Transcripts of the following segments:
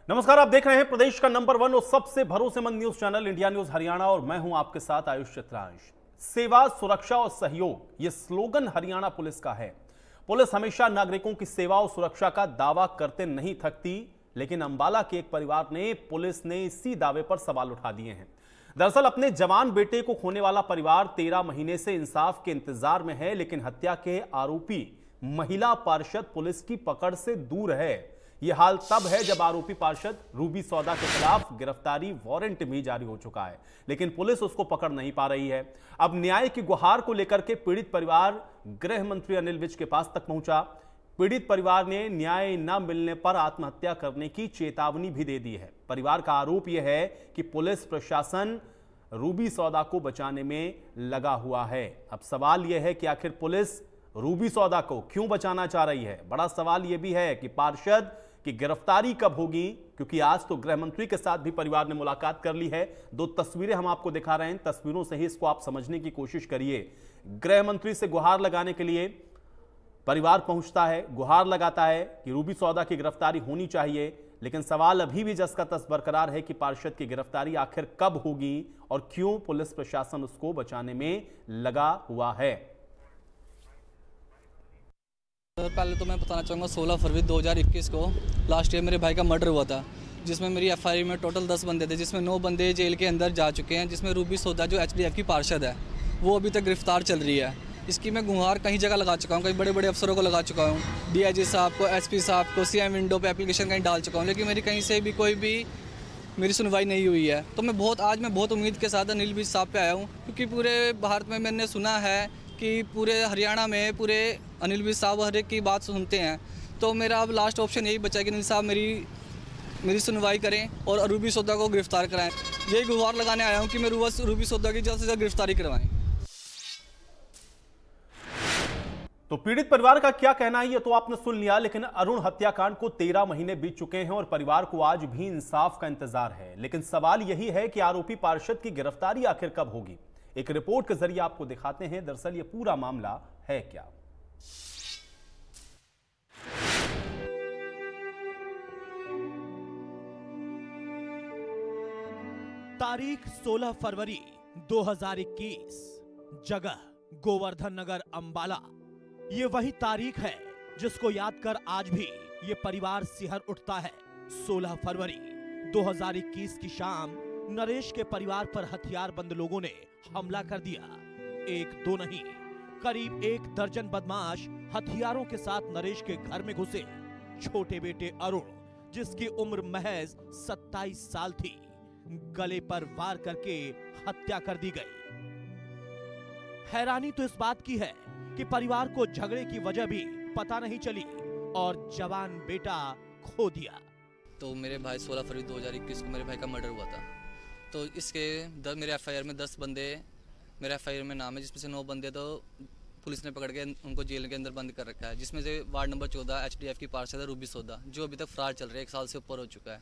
नमस्कार, आप देख रहे हैं प्रदेश का नंबर 1 और सबसे भरोसेमंद news channel India news Haryana और मैं हूं आपके साथ आयुष चित्रांश। सेवा, सुरक्षा और सहयोग, ये स्लोगन हरियाणा पुलिस का है। पुलिस हमेशा नागरिकों की सेवा और सुरक्षा का दावा करते नहीं थकती, लेकिन अंबाला के एक परिवार ने पुलिस ने इसी दावे पर सवाल उठा दिए हैं। दरअसल अपने जवान बेटे को खोने वाला परिवार 13 महीने से इंसाफ के इंतजार में है, लेकिन हत्या के आरोपी महिला पार्षद पुलिस की पकड़ से दूर है। यह हाल तब है जब आरोपी पार्षद रूबी सौदा के खिलाफ गिरफ्तारी वारंट भी जारी हो चुका है, लेकिन पुलिस उसको पकड़ नहीं पा रही है। अब न्याय की गुहार को लेकर के पीड़ित परिवार गृह मंत्री अनिल विज के पास तक पहुंचा। पीड़ित परिवार ने न्याय न मिलने पर आत्महत्या करने की चेतावनी भी दे दी है। परिवार का आरोप यह है कि पुलिस प्रशासन रूबी सौदा को बचाने में लगा हुआ है। अब सवाल यह है कि आखिर पुलिस रूबी सौदा को क्यों बचाना चाह रही है। बड़ा सवाल यह भी है कि पार्षद की गिरफ्तारी कब होगी, क्योंकि आज तो गृह मंत्री के साथ भी परिवार ने मुलाकात कर ली है। दो तस्वीरें हम आपको दिखा रहे हैं, तस्वीरों से ही इसको आप समझने की कोशिश करिए। गृह मंत्री से गुहार लगाने के लिए परिवार पहुंचता है, गुहार लगाता है कि रूबी सौदा की गिरफ्तारी होनी चाहिए, लेकिन सवाल अभी भी जस का तस बरकरार है कि पार्षद की गिरफ्तारी आखिर कब होगी और क्यों पुलिस प्रशासन उसको बचाने में लगा हुआ है। पहले तो मैं बताना चाहूँगा 16 फरवरी 2021 को लास्ट ईयर मेरे भाई का मर्डर हुआ था, जिसमें मेरी एफआईआर में टोटल 10 बंदे थे, जिसमें 9 बंदे जेल के अंदर जा चुके हैं, जिसमें रूबी सौदा जो एचडीएफ की पार्षद है वो अभी तक गिरफ्तार चल रही है। इसकी मैं गुहार कई जगह लगा चुका हूँ, कई बड़े बड़े अफसरों को लगा चुका हूँ, डीआईजी साहब को, एसपी साहब को, सीएम विंडो पे एप्लीकेशन कहीं डाल चुका हूँ, लेकिन मेरी कहीं से भी कोई भी मेरी सुनवाई नहीं हुई है। तो मैं बहुत उम्मीद के साथ अनिल विज साहब पे आया हूँ, क्योंकि पूरे भारत में मैंने सुना है कि पूरे हरियाणा में पूरे अनिल विज साहब हर एक की बात सुनते हैं। तो मेरा अब लास्ट ऑप्शन यही बचा है कि अनिल साहब मेरी सुनवाई करें और रूबी सौदा को गिरफ्तार कराएं। यही गुहार लगाने आया हूं कि मैं रूबी सौदा की जल्द से जल्द गिरफ्तारी करवाएं। तो पीड़ित परिवार का क्या कहना है ये तो आपने सुन लिया, लेकिन अरुण हत्याकांड को 13 महीने बीत चुके हैं और परिवार को आज भी इंसाफ का इंतजार है। लेकिन सवाल यही है कि आरोपी पार्षद की गिरफ्तारी आखिर कब होगी। एक रिपोर्ट के जरिए आपको दिखाते हैं दरअसल ये पूरा मामला है क्या। तारीख 16 फरवरी 2021, जगह गोवर्धन नगर अंबाला। ये वही तारीख है जिसको याद कर आज भी ये परिवार सिहर उठता है। 16 फरवरी 2021 की शाम नरेश के परिवार पर हथियारबंद लोगों ने हमला कर दिया। एक दो नहीं, करीब 1 दर्जन बदमाश हथियारों के साथ नरेश के घर में घुसे। छोटे बेटे अरुण, जिसकी उम्र महज 27 साल थी, गले पर वार करके हत्या कर दी गई। हैरानी तो इस बात की है कि परिवार को झगड़े की वजह भी पता नहीं चली और जवान बेटा खो दिया। तो मेरे भाई 16 फरवरी 2021 को मेरे भाई का मर्डर हुआ था। तो इसके मेरे एफआईआर में 10 बंदे मेरे एफआईआर में नाम है, जिसमें से 9 बंदे तो पुलिस ने पकड़ के उनको जेल के अंदर बंद कर रखा है, जिसमें से वार्ड नंबर 14 एचडीएफ की पार्षद है रूबी सौदा, जो अभी तक फरार चल रही है, 1 साल से ऊपर हो चुका है।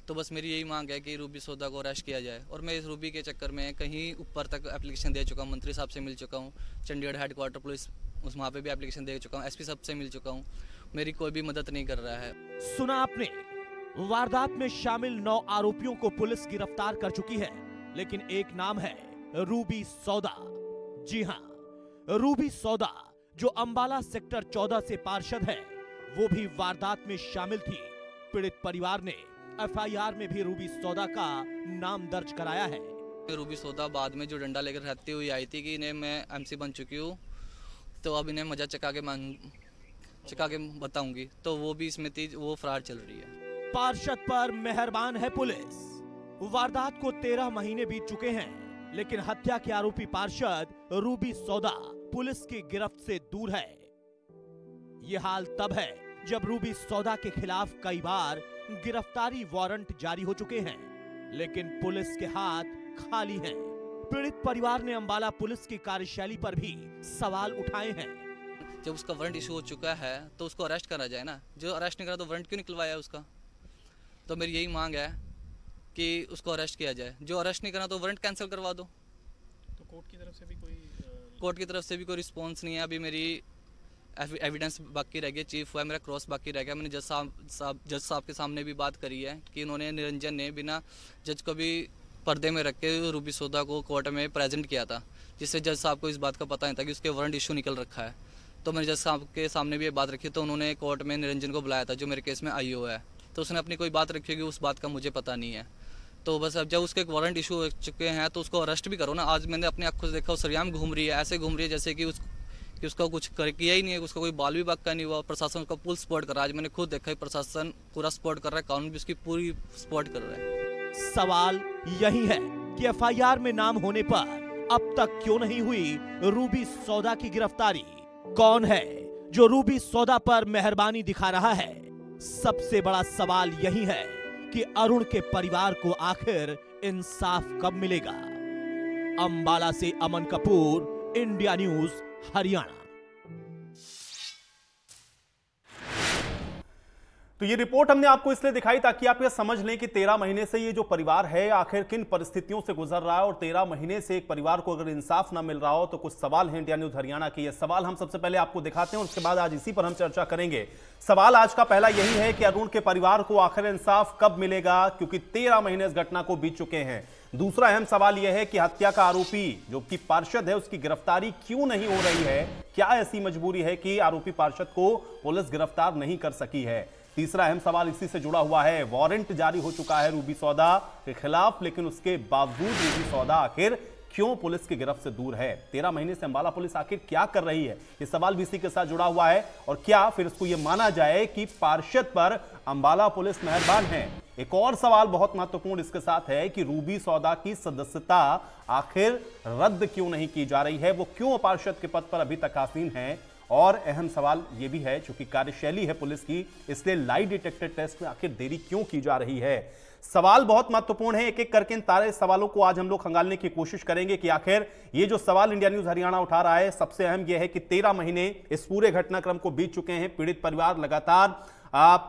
तो बस मेरी यही मांग है कि रूबी सौदा को अरेस्ट किया जाए। और मैं इस रूबी के चक्कर में कहीं ऊपर तक एप्लीकेशन दे चुका हूँ, मंत्री साहब से मिल चुका हूँ, चंडीगढ़ हेडक्वार्टर पुलिस वहाँ पे भी एप्लीकेशन दे चुका हूँ, एसपी साहब से मिल चुका हूँ, मेरी कोई भी मदद नहीं कर रहा है। सुना आपने, वारदात में शामिल 9 आरोपियों को पुलिस गिरफ्तार कर चुकी है, लेकिन एक नाम है रूबी सौदा। जी हां, रूबी सौदा जो अंबाला सेक्टर 14 से पार्षद है, वो भी वारदात में शामिल थी। पीड़ित परिवार ने एफआईआर में भी रूबी सौदा का नाम दर्ज कराया है। रूबी सौदा बाद में जो डंडा लेकर रहती हुई आई थी कि इन्हें मैं एमसी बन चुकी हूँ, तो अब इन्हें मजा चका के बताऊंगी, तो वो भी इसमें थी, वो फरार चल रही है। पार्षद पर मेहरबान है पुलिस। वारदात को 13 महीने बीत चुके हैं, लेकिन हत्या के आरोपी पार्षद रूबी सौदा पुलिस की गिरफ्त से दूर है। यह हाल तब है जब रूबी सौदा के खिलाफ कई बार गिरफ्तारी वारंट जारी हो चुके हैं, लेकिन पुलिस के हाथ खाली हैं। पीड़ित परिवार ने अंबाला पुलिस की कार्यशैली पर भी सवाल उठाए हैं। जब उसका वारंट इशू हो चुका है तो उसको अरेस्ट करा जाए ना, जो अरेस्ट नहीं करा तो वारंट क्यों निकलवाया उसका। तो मेरी यही मांग है कि उसको अरेस्ट किया जाए, जो अरेस्ट नहीं करा तो वारंट कैंसिल करवा दो। तो कोर्ट की तरफ से भी कोई रिस्पॉन्स नहीं है। अभी मेरी एविडेंस बाकी रह गया, चीफ हुआ है, मेरा क्रॉस बाकी रह गया। मैंने जज साहब के सामने भी बात करी है कि उन्होंने निरंजन ने बिना जज को भी पर्दे में रख के रूबी सोदा को कोर्ट में प्रेजेंट किया था, जिससे जज साहब को इस बात का पता नहीं था कि उसके वारंट इशू निकल रखा है। तो मैंने जज साहब के सामने भी ये बात रखी, तो उन्होंने कोर्ट में निरंजन को बुलाया था जो मेरे केस में IO है। तो उसने अपनी कोई बात रखी होगी, उस बात का मुझे पता नहीं है। तो बस अब जब उसके एक वारंट इशू हो चुके हैं तो उसको अरेस्ट भी करो ना। आज मैंने अपनी आंखों से देखा, वो सरेआम घूम रही है, ऐसे घूम रही है जैसे कि उसका कुछ किया ही नहीं है, उसका कोई बाल भी बाका नहीं हुआ। प्रशासन उसका फुल सपोर्ट कर रहा है। आज मैंने खुद देखा है, प्रशासन पूरा सपोर्ट कर रहा है, कानून भी उसकी पूरी सपोर्ट कर रहा है। सवाल यही है कि FIR में नाम होने पर अब तक क्यों नहीं हुई रूबी सौदा की गिरफ्तारी? कौन है जो रूबी सौदा पर मेहरबानी दिखा रहा है? सबसे बड़ा सवाल यही है कि अरुण के परिवार को आखिर इंसाफ कब मिलेगा? अंबाला से अमन कपूर, इंडिया न्यूज हरियाणा। तो ये रिपोर्ट हमने आपको इसलिए दिखाई ताकि आप ये समझ लें कि 13 महीने से ये जो परिवार है आखिर किन परिस्थितियों से गुजर रहा है, और 13 महीने से एक परिवार को अगर इंसाफ ना मिल रहा हो तो कुछ सवाल हैं इंडिया न्यूज हरियाणा के। ये सवाल हम सबसे पहले आपको दिखाते हैं और उसके बाद आज इसी पर हम चर्चा करेंगे। सवाल आज का पहला यही है कि अरुण के परिवार को आखिर इंसाफ कब मिलेगा, क्योंकि 13 महीने इस घटना को बीत चुके हैं। दूसरा अहम सवाल यह है कि हत्या का आरोपी जो कि पार्षद है उसकी गिरफ्तारी क्यों नहीं हो रही है? क्या ऐसी मजबूरी है कि आरोपी पार्षद को पुलिस गिरफ्तार नहीं कर सकी है? तीसरा अहम सवाल इसी से जुड़ा हुआ है, वारंट जारी हो चुका है रूबी सौदा के खिलाफ, लेकिन उसके बावजूद रूबी सौदा आखिर क्यों पुलिस की गिरफ्त से दूर है? 13 महीने से अंबाला पुलिस आखिर क्या कर रही है? ये सवाल भी इसी के साथ जुड़ा हुआ है। और क्या फिर इसको यह माना जाए कि पार्षद पर अंबाला पुलिस मेहरबान है? एक और सवाल बहुत महत्वपूर्ण इसके साथ है कि रूबी सौदा की सदस्यता आखिर रद्द क्यों नहीं की जा रही है? वो क्यों पार्षद के पद पर अभी तक आसीन है? और अहम सवाल यह भी है, चूंकि कार्यशैली है पुलिस की, इसलिए लाई डिटेक्टर टेस्ट में आखिर देरी क्यों की जा रही है? सवाल बहुत महत्वपूर्ण है। एक एक करके इन सारे सवालों को आज हम लोग खंगालने की कोशिश करेंगे कि आखिर ये जो सवाल इंडिया न्यूज हरियाणा उठा रहा है, सबसे अहम यह है कि 13 महीने इस पूरे घटनाक्रम को बीत चुके हैं। पीड़ित परिवार लगातार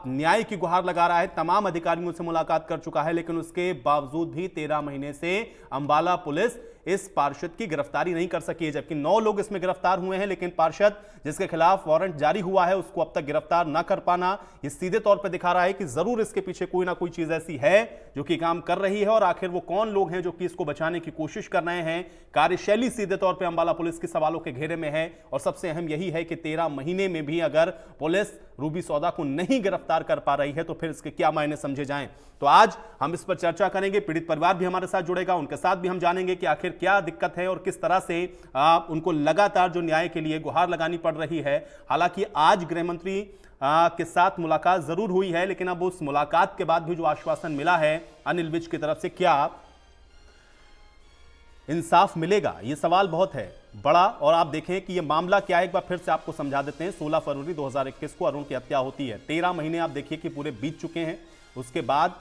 न्याय की गुहार लगा रहा है, तमाम अधिकारियों से मुलाकात कर चुका है, लेकिन उसके बावजूद भी 13 महीने से अंबाला पुलिस इस पार्षद की गिरफ्तारी नहीं कर सकी है। जबकि 9 लोग इसमें गिरफ्तार हुए हैं, लेकिन पार्षद जिसके खिलाफ वारंट जारी हुआ है उसको अब तक गिरफ्तार ना कर पाना, ये सीधे तौर पर दिखा रहा है कि जरूर इसके पीछे कोई ना कोई चीज ऐसी है जो कि काम कर रही है। और आखिर वो कौन लोग हैं जो कि इसको बचाने की कोशिश कर रहे हैं? कार्यशैली सीधे तौर पर अंबाला पुलिस के सवालों के घेरे में है। और सबसे अहम यही है कि 13 महीने में भी अगर पुलिस रूबी सौदा को नहीं गिरफ्तार कर पा रही है तो फिर इसके क्या मायने समझे जाएं? तो आज हम इस पर चर्चा करेंगे। पीड़ित परिवार भी हमारे साथ जुड़ेगा, उनके साथ भी हम जानेंगे कि आखिर क्या दिक्कत है और किस तरह से उनको लगातार जो न्याय के लिए गुहार लगानी पड़ रही है। हालांकि आज गृह मंत्री के साथ मुलाकात जरूर हुई है, लेकिन अब उस मुलाकात के बाद भी जो आश्वासन मिला है अनिल विज की तरफ से, क्या इंसाफ मिलेगा? यह सवाल बहुत है बड़ा। और आप देखें कि यह मामला क्या है, एक बार फिर से आपको समझा देते हैं। 16 फरवरी 2021 को अरुण की हत्या होती है। 13 महीने आप देखिए कि पूरे बीत चुके हैं। उसके बाद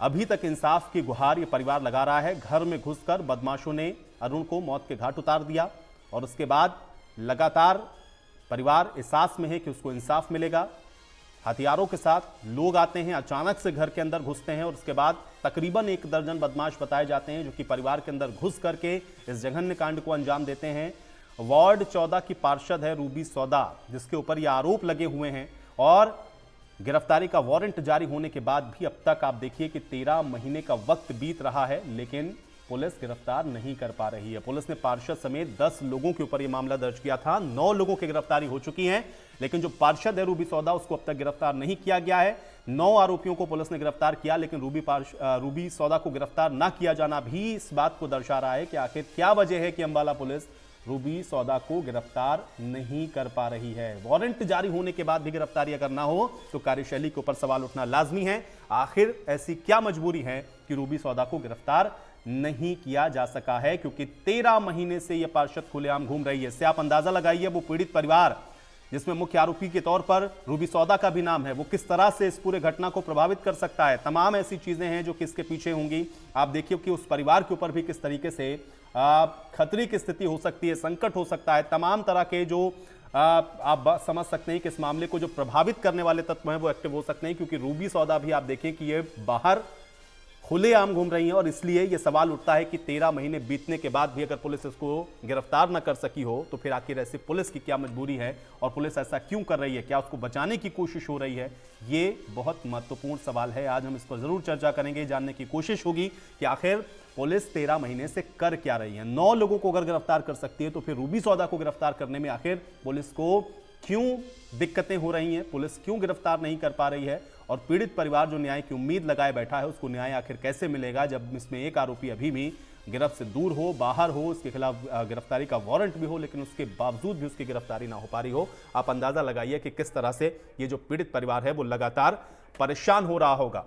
अभी तक इंसाफ की गुहार ये परिवार लगा रहा है। घर में घुसकर बदमाशों ने अरुण को मौत के घाट उतार दिया और उसके बाद लगातार परिवार इस आस में है कि उसको इंसाफ मिलेगा। हथियारों के साथ लोग आते हैं, अचानक से घर के अंदर घुसते हैं और उसके बाद तकरीबन 1 दर्जन बदमाश बताए जाते हैं जो कि परिवार के अंदर घुस करके इस जघन्य कांड को अंजाम देते हैं। वार्ड 14 की पार्षद है रूबी सौदा, जिसके ऊपर ये आरोप लगे हुए हैं। और गिरफ्तारी का वारंट जारी होने के बाद भी अब तक आप देखिए कि 13 महीने का वक्त बीत रहा है, लेकिन पुलिस गिरफ्तार नहीं कर पा रही है। पुलिस ने पार्षद समेत 10 लोगों के ऊपर यह मामला दर्ज किया था। 9 लोगों की गिरफ्तारी हो चुकी है, लेकिन जो पार्षद है रूबी सौदा उसको अब तक गिरफ्तार नहीं किया गया है। 9 आरोपियों को पुलिस ने गिरफ्तार किया, लेकिन रूबी सौदा को गिरफ्तार ना किया जाना भी इस बात को दर्शा रहा है कि आखिर क्या वजह है कि अंबाला पुलिस रूबी सौदा को गिरफ्तार नहीं कर पा रही है। वारंट जारी होने के बाद भी गिरफ्तारी अगर ना हो तो कार्यशैली के ऊपर सवाल उठना लाजमी है। आखिर ऐसी क्या मजबूरी है कि रूबी सौदा को गिरफ्तार नहीं किया जा सका है? क्योंकि 13 महीने से यह पार्षद खुलेआम घूम रही है। इससे आप अंदाजा लगाइए वो पीड़ित परिवार जिसमें मुख्य आरोपी के तौर पर रूबी सौदा का भी नाम है, वो किस तरह से इस पूरे घटना को प्रभावित कर सकता है। तमाम ऐसी चीजें हैं जो किसके पीछे होंगी। आप देखिए कि उस परिवार के ऊपर भी किस तरीके से खतरे की स्थिति हो सकती है, संकट हो सकता है। तमाम तरह के जो आप समझ सकते हैं कि इस मामले को जो प्रभावित करने वाले तत्व हैं वो एक्टिव हो सकते हैं, क्योंकि रूबी सौदा भी आप देखिए कि ये बाहर खुलेआम घूम रही हैं और इसलिए यह सवाल उठता है कि 13 महीने बीतने के बाद भी अगर पुलिस इसको गिरफ्तार न कर सकी हो तो फिर आखिर ऐसी पुलिस की क्या मजबूरी है और पुलिस ऐसा क्यों कर रही है, क्या उसको बचाने की कोशिश हो रही है? ये बहुत महत्वपूर्ण सवाल है। आज हम इस पर जरूर चर्चा करेंगे, जानने की कोशिश होगी कि आखिर पुलिस 13 महीने से कर क्या रही है। 9 लोगों को अगर गिरफ्तार कर सकती है तो फिर रूबी सौदा को गिरफ्तार करने में आखिर पुलिस को क्यों दिक्कतें हो रही हैं, पुलिस क्यों गिरफ्तार नहीं कर पा रही है और पीड़ित परिवार जो न्याय की उम्मीद लगाए बैठा है उसको न्याय आखिर कैसे मिलेगा जब इसमें एक आरोपी अभी भी गिरफ्त से दूर हो, बाहर हो, उसके खिलाफ गिरफ्तारी का वारंट भी हो लेकिन उसके बावजूद भी उसकी गिरफ्तारी ना हो पा रही हो। आप अंदाजा लगाइए कि किस तरह से ये जो पीड़ित परिवार है वो लगातार परेशान हो रहा होगा।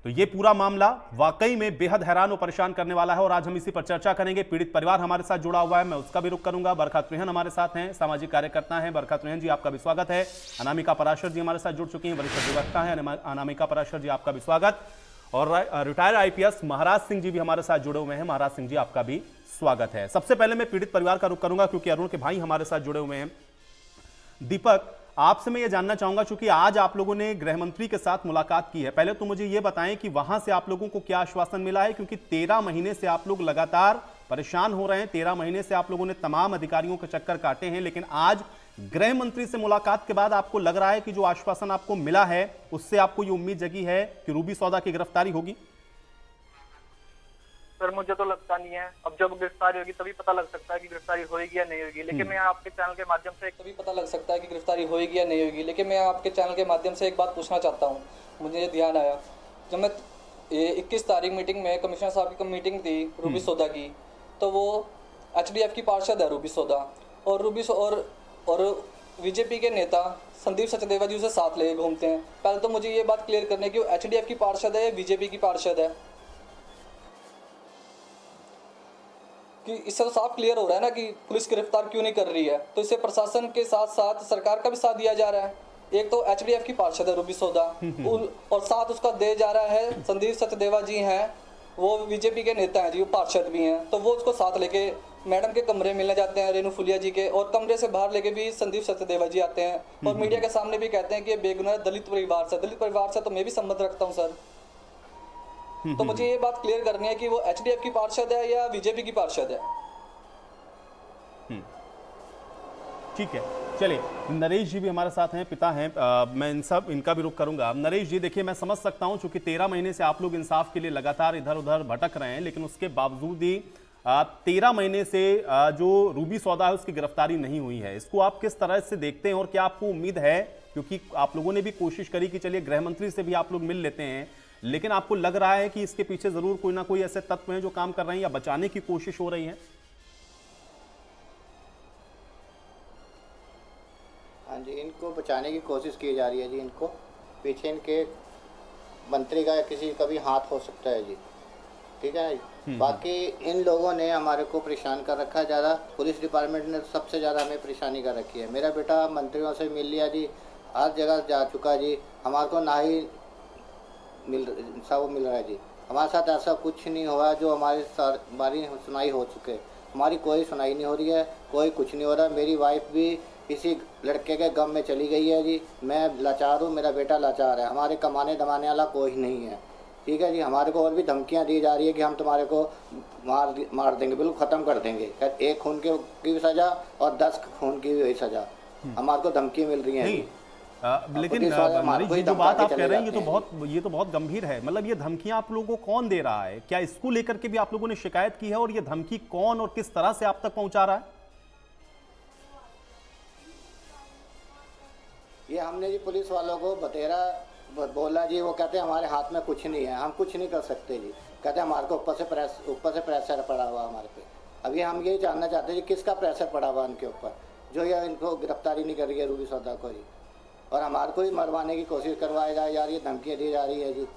तो ये पूरा मामला वाकई में बेहद हैरान और परेशान करने वाला है और आज हम इसी पर चर्चा करेंगे। पीड़ित परिवार हमारे साथ जुड़ा हुआ है, मैं उसका भी रुख करूंगा। बरखा त्रिहन हमारे साथ हैं, सामाजिक कार्यकर्ता हैं। बरखा त्रिहन जी, आपका भी स्वागत है। अनामिका पराशर जी हमारे साथ जुड़ चुकी हैं, वरिष्ठ अधिवक्ता हैं। अनामिका पराशर जी, आपका भी स्वागत। और रिटायर्ड IPS महाराज सिंह जी भी हमारे साथ जुड़े हुए हैं। महाराज सिंह जी, आपका भी स्वागत है। सबसे पहले मैं पीड़ित परिवार का रुख करूंगा क्योंकि अरुण के भाई हमारे साथ जुड़े हुए हैं। दीपक, आपसे मैं ये जानना चाहूंगा, चूंकि आज आप लोगों ने गृह मंत्री के साथ मुलाकात की है, पहले तो मुझे ये बताएं कि वहां से आप लोगों को क्या आश्वासन मिला है, क्योंकि 13 महीने से आप लोग लगातार परेशान हो रहे हैं। 13 महीने से आप लोगों ने तमाम अधिकारियों के चक्कर काटे हैं, लेकिन आज गृह मंत्री से मुलाकात के बाद आपको लग रहा है कि जो आश्वासन आपको मिला है उससे आपको ये उम्मीद जगी है कि रूबी सौदा की गिरफ्तारी होगी? सर, मुझे तो लगता नहीं है। अब जब गिरफ्तारी होगी तभी पता लग सकता है कि गिरफ्तारी होगी या नहीं होगी। लेकिन मैं आपके चैनल के माध्यम से तभी पता लग सकता है कि गिरफ्तारी होगी या नहीं होगी। लेकिन मैं आपके चैनल के माध्यम से एक बात पूछना चाहता हूँ। मुझे ये ध्यान आया, जब मैं 21 तारीख मीटिंग में कमिश्नर साहब की मीटिंग थी रूबी सौदा की, तो वो HDF की पार्षद है रूबी सौदा, और बीजेपी के नेता संदीप सचदेवा जी उसे साथ ले घूमते हैं। पहले तो मुझे ये बात क्लियर करने की, वो HDF की पार्षद है या बीजेपी की पार्षद है, कि इससे तो साफ क्लियर हो रहा है ना कि पुलिस गिरफ्तार क्यों नहीं कर रही है। तो इससे प्रशासन के साथ साथ सरकार का भी साथ दिया जा रहा है। एक तो HDF की पार्षद है रूबी सौदा और साथ उसका दे जा रहा है संदीप सचदेवा जी हैं, वो बीजेपी के नेता हैं जी, वो पार्षद भी हैं। तो वो उसको साथ लेके मैडम के कमरे मिलने जाते हैं, रेणु फुलिया जी के, और कमरे से बाहर लेके भी संदीप सचदेवा जी आते हैं और मीडिया के सामने भी कहते हैं कि ये बेगुनाह दलित परिवार से तो मैं भी संबंध रखता हूँ सर। तो मुझे ये बात क्लियर करनी है कि वो HDF की पार्षद है या बीजेपी की पार्षद है। ठीक है, चलिए नरेश जी भी हमारे साथ हैं, पिता हैं। मैं इनका भी रुख करूंगा। नरेश जी, देखिए मैं समझ सकता हूं चूंकि 13 महीने से आप लोग इंसाफ के लिए लगातार इधर उधर भटक रहे हैं, लेकिन उसके बावजूद ही 13 महीने से जो रूबी सौदा है उसकी गिरफ्तारी नहीं हुई है। इसको आप किस तरह से देखते हैं और क्या आपको उम्मीद है, क्योंकि आप लोगों ने भी कोशिश करी कि चलिए गृह मंत्री से भी आप लोग मिल लेते हैं, लेकिन आपको लग रहा है कि इसके पीछे जरूर कोई ना कोई ऐसे तत्व हैं जो काम कर रहे हैं या बचाने की कोशिश हो रही है? हाँ जी, इनको बचाने की कोशिश की जा रही है जी। इनको पीछे इनके मंत्री का या किसी का भी हाथ हो सकता है जी, ठीक है ना। बाकी इन लोगों ने हमारे को परेशान कर रखा है ज़्यादा। पुलिस डिपार्टमेंट ने सबसे ज़्यादा हमें परेशानी कर रखी है। मेरा बेटा मंत्रियों से मिल लिया जी, हर जगह जा चुका जी, हमारे को ना ही मिल रहा है जी। हमारे साथ ऐसा कुछ नहीं हुआ जो हमारी सुनाई हो चुके, हमारी कोई सुनाई नहीं हो रही है, कोई कुछ नहीं हो रहा। मेरी वाइफ भी किसी लड़के के गम में चली गई है जी। मैं लाचार हूँ, मेरा बेटा लाचार है, हमारे कमाने दमाने वाला कोई नहीं है, ठीक है जी। हमारे को और भी धमकियाँ दी जा रही है कि हम तुम्हारे को मार देंगे, बिल्कुल ख़त्म कर देंगे। एक खून की भी सज़ा और 10 खून की भी सज़ा हमारे को धमकी मिल रही है। लेकिन ये जो बात आप कह रहे हैं ये तो बहुत गंभीर है। मतलब ये धमकियां आप लोगों को कौन दे रहा है? क्या इसको लेकर के भी आप लोगों ने शिकायत की है और ये धमकी कौन और किस तरह से आप तक पहुंचा रहा है? ये हमने जी पुलिस वालों को बतेरा बोला जी, वो कहते हैं हमारे हाथ में कुछ नहीं है, हम कुछ नहीं कर सकते जी। कहते हैं हमारे को ऊपर से प्रेशर पड़ा हुआ हमारे पे। अभी हम ये जानना चाहते हैं जी किसका प्रेशर पड़ा हुआ उनके ऊपर, जो ये इनको गिरफ्तारी नहीं कर रही है रूबी सौदा को जी, और हमारे को ही मरवाने की कोशिश करवाएगा यार। ये धमकियाँ दी जा रही है जी।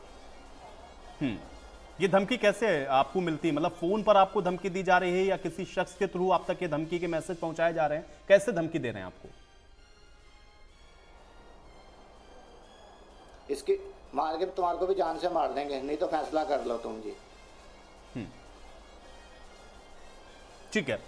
ये धमकी कैसे आपको मिलती है? मतलब फोन पर आपको धमकी दी जा रही है या किसी शख्स के थ्रू आप तक ये धमकी के मैसेज पहुंचाए जा रहे हैं? कैसे धमकी दे रहे हैं आपको? इसकी मार के तुम्हारे को भी जान से मार देंगे, नहीं तो फैसला कर लो तुम जी। ठीक है,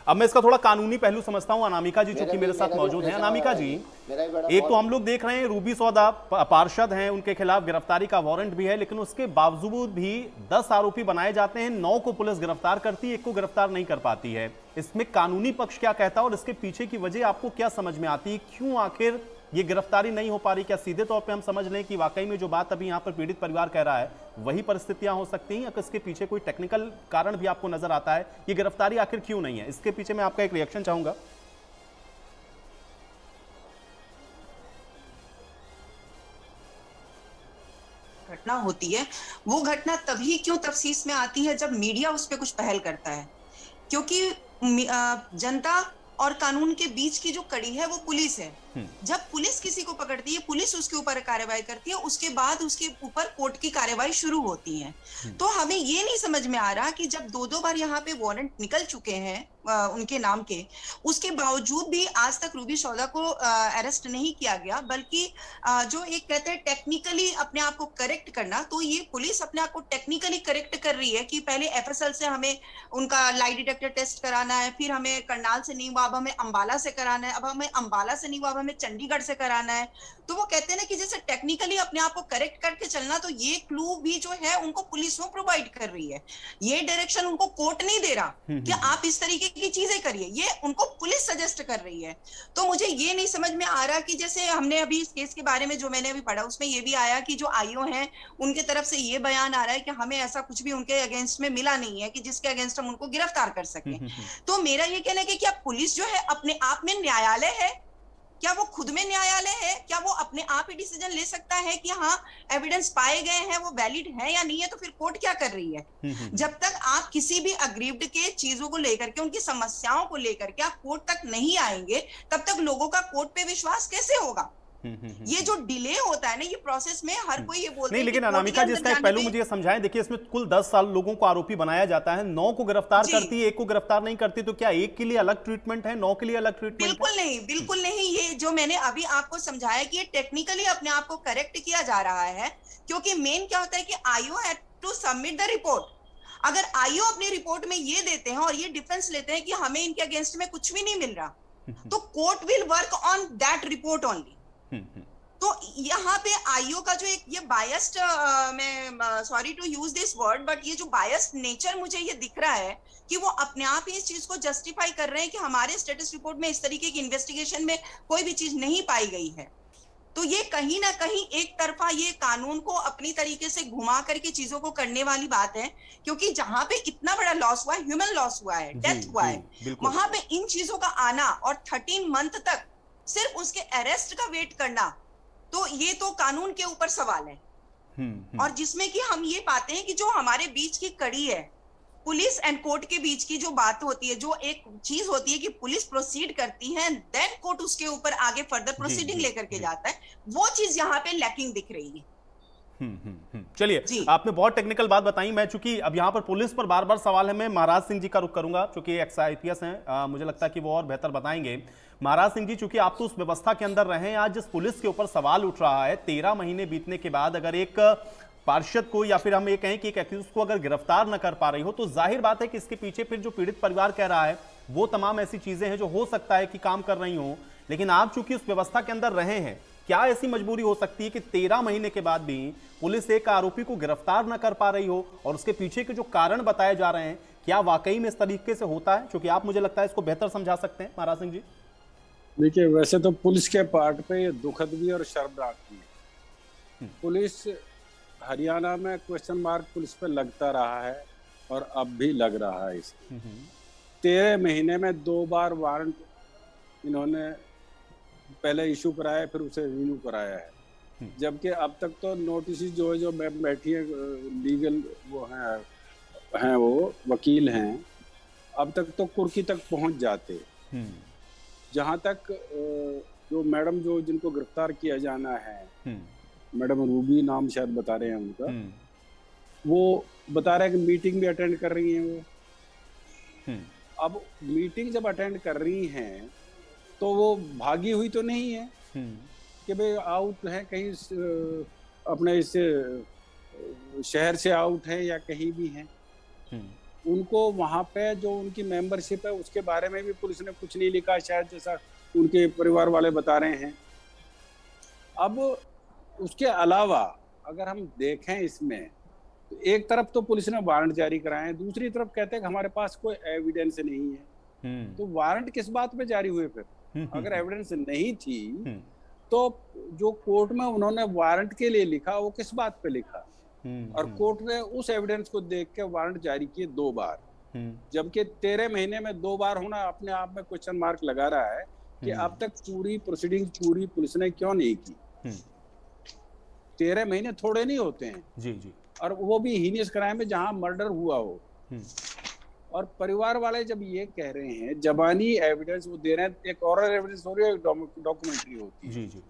अब मैं इसका थोड़ा कानूनी पहलू समझता हूं। अनामिका जी चूंकि मेरे साथ मौजूद हैं। अनामिका जी, एक तो हम लोग देख रहे हैं रूबी सौदा पार्षद हैं, उनके खिलाफ गिरफ्तारी का वारंट भी है, लेकिन उसके बावजूद भी 10 आरोपी बनाए जाते हैं, 9 को पुलिस गिरफ्तार करती है, 1 को गिरफ्तार नहीं कर पाती है। इसमें कानूनी पक्ष क्या कहता है और इसके पीछे की वजह आपको क्या समझ में आती है? क्यों आखिर ये गिरफ्तारी नहीं हो पा रही? क्या सीधे तौर पे हम समझ लें कि वाकई में जो बात अभी यहाँ पर पीड़ित परिवार कह रहा है वही परिस्थितियां हो सकती हैं, या इसके पीछे कोई टेक्निकल कारण भी आपको नजर आता है? ये गिरफ्तारी आखिर क्यों नहीं है? इसके पीछे मैं आपका एक रिएक्शन चाहूंगा। घटना होती है, वो घटना तभी क्यों तफ्सीस में आती है जब मीडिया उस पर कुछ पहल करता है, क्योंकि जनता और कानून के बीच की जो कड़ी है वो पुलिस है। जब पुलिस किसी को पकड़ती है, पुलिस उसके ऊपर कार्रवाई करती है, उसके बाद उसके ऊपर कोर्ट की कार्रवाई शुरू होती है। तो हमें ये नहीं समझ में आ रहा कि जब 2-2 बार यहाँ पे वारंट निकल चुके हैं उनके नाम के, उसके बावजूद भी आज तक रूबी सौदा को अरेस्ट नहीं किया गया, बल्कि जो एक कहते हैं टेक्निकली अपने आप को करेक्ट करना, तो ये पुलिस अपने आप को टेक्निकली करेक्ट कर रही है कि पहले एफएसएल से हमें उनका लाई डिटेक्टर टेस्ट कराना है, फिर हमें करनाल से नहीं हुआ, अब हमें अंबाला से कराना है, अब हमें अंबाला से नहीं हुआ, हमें चंडीगढ़ से कराना है। तो वो कहते हैं ना कि जैसे टेक्निकली अपने आप को करेक्ट करके चलना, तो ये क्लू भी जो है उनको पुलिस वो प्रोवाइड कर रही है। ये डायरेक्शन उनको कोर्ट नहीं दे रहा कि आप इस तरीके की चीजें करिए, ये उनको पुलिस सजेस्ट कर रही है। तो मुझे ये नहीं समझ में आ रहा कि जैसे हमने अभी इस केस के बारे में जो मैंने अभी पढ़ा, उसमें ये भी आया कि जो आईओ हैं उनके तरफ से ये बयान आ रहा है कि हमें ऐसा कुछ भी उनके अगेंस्ट में मिला नहीं है कि जिसके अगेंस्ट हम उनको गिरफ्तार कर सकें। तो मेरा ये कहना है कि क्या पुलिस जो है अपने आप में न्यायालय है? क्या वो खुद में न्यायालय है? क्या वो अपने आप ही डिसीजन ले सकता है कि हाँ एविडेंस पाए गए हैं वो वैलिड है या नहीं है? तो फिर कोर्ट क्या कर रही है? जब तक आप किसी भी अग्रीव्ड के चीजों को लेकर के, उनकी समस्याओं को लेकर के आप कोर्ट तक नहीं आएंगे, तब तक लोगों का कोर्ट पे विश्वास कैसे होगा? ये जो डिले होता है ना ये प्रोसेस में, हर कोई ये बोलता है। नहीं, लेकिन अनामिका जी इसका एक पहलू मुझे समझाएं। देखिए इसमें कुल 10 साल लोगों को आरोपी बनाया जाता है, 9 को गिरफ्तार करती है, 1 को गिरफ्तार नहीं करती, तो क्या 1 के लिए अलग ट्रीटमेंट है, 9 के लिए अलग ट्रीटमेंट? बिल्कुल नहीं, बिल्कुल नहीं। ये जो मैंने अभी आपको समझाया कि ये टेक्निकली अपने आप को करेक्ट किया जा रहा है, क्योंकि मेन क्या होता है कि IO had to submit the report. अगर आईओ अपनी रिपोर्ट में ये देते हैं और ये डिफेंस लेते हैं कि हमें इनके अगेंस्ट में कुछ भी नहीं मिल रहा, तो court will work on that report only. तो यहाँ पे आईओ का जो एक ये बायस्ड, मैं sorry to use this word, but ये जो बायस्ड नेचर मुझे ये दिख रहा है कि वो अपने आप ही इस चीज को जस्टिफाई कर रहे हैं कि हमारे स्टेटस रिपोर्ट में इस तरीके की इन्वेस्टिगेशन में कोई भी चीज नहीं पाई गई है। तो ये कहीं ना कहीं एक तरफा ये कानून को अपनी तरीके से घुमा करके चीजों को करने वाली बात है, क्योंकि जहां पे इतना बड़ा लॉस हुआ है, ह्यूमन लॉस हुआ है, डेथ हुआ है, वहां पे इन चीजों का आना और 13 मंथ तक सिर्फ उसके अरेस्ट का वेट करना, तो ये तो कानून के ऊपर सवाल है। और जिसमें कि हम ये पाते हैं कि जो हमारे बीच की कड़ी है, पुलिस एंड कोर्ट के बीच की जो बात होती है, जो एक चीज होती है कि पुलिस प्रोसीड करती है, देन कोर्ट उसके ऊपर आगे फर्दर प्रोसीडिंग लेकर के जाता है, वो चीज यहाँ पे लैकिंग दिख रही है। चलिए, आपने बहुत टेक्निकल बात बताई। मैं चूंकि अब यहाँ पर पुलिस पर बार बार सवाल है, मैं महाराज सिंह जी का रुख करूंगा, चूंकि एक्स IPS हैं, मुझे लगता है कि वो और बेहतर बताएंगे। महाराज सिंह जी, चूंकि आप तो उस व्यवस्था के अंदर रहे हैं, आज जिस पुलिस के ऊपर सवाल उठ रहा है, 13 महीने बीतने के बाद अगर एक पार्षद को, या फिर हम ये कहें कि एक एक्यूज को अगर गिरफ्तार न कर पा रही हो, तो जाहिर बात है कि इसके पीछे फिर जो पीड़ित परिवार कह रहा है वो तमाम ऐसी चीजें हैं जो हो सकता है कि काम कर रही हो। लेकिन आप चूंकि उस व्यवस्था के अंदर रहे हैं, क्या ऐसी मजबूरी हो सकती है कि 13 महीने के बाद भी पुलिस एक आरोपी को गिरफ्तार न कर पा रही हो, और उसके पीछे के जो कारण बताए जा रहे हैं, क्या वाकई में इस तरीके से होता है? क्योंकि आप, मुझे लगता है, इसको बेहतर समझा सकते हैं महाराज सिंह जी। देखिए, वैसे तो पुलिस के पार्ट पे ये दुखद भी और शर्मनाक भी है। पुलिस हरियाणा में क्वेश्चन मार्क पुलिस पे लगता रहा है और अब भी लग रहा है। इसे 13 महीने में 2 बार वारंट इन्होंने पहले इशू कराया, फिर उसे रिन्यू कराया है, जबकि अब तक तो नोटिस जो है, जो मैम बैठी है लीगल वो हैं वो वकील हैं, अब तक तो कुर्की तक पहुंच जाते। जहां तक जो मैडम जो जिनको गिरफ्तार किया जाना है, मैडम रूबी नाम शायद बता रहे हैं उनका, वो बता रहे हैं कि मीटिंग भी अटेंड कर रही हैं वो। अब मीटिंग जब अटेंड कर रही हैं तो वो भागी हुई तो नहीं है कि भाई आउट है कहीं अपने इस शहर से आउट है या कहीं भी है। उनको वहाँ पे जो उनकी मेंबरशिप है उसके बारे में भी पुलिस ने कुछ नहीं लिखा, शायद जैसा उनके परिवार वाले बता रहे हैं। अब उसके अलावा अगर हम देखें इसमें, तो एक तरफ तो पुलिस ने वारंट जारी कराए हैं, दूसरी तरफ कहते हैं कि हमारे पास कोई एविडेंस नहीं है। तो वारंट किस बात पे जारी हुए फिर? अगर एविडेंस नहीं थी तो जो कोर्ट में उन्होंने वारंट के लिए लिखा वो किस बात पे लिखा? और कोर्ट ने उस एविडेंस को देख के वारंट जारी किए 2 बार, जबकि 13 महीने में 2 बार होना अपने आप में क्वेश्चन मार्क लगा रहा है कि अब तक पूरी प्रोसीडिंग पूरी पुलिस ने क्यों नहीं की। 13 महीने थोड़े नहीं होते हैं जी जी, और वो भी हीनियस क्राइम में जहां मर्डर हुआ हो। और परिवार वाले जब ये कह रहे हैं जबानी एविडेंस वो दे रहे हैं, एक ओरल एविडेंस हो रही है, डॉक्यूमेंट्री होती है। जी जी,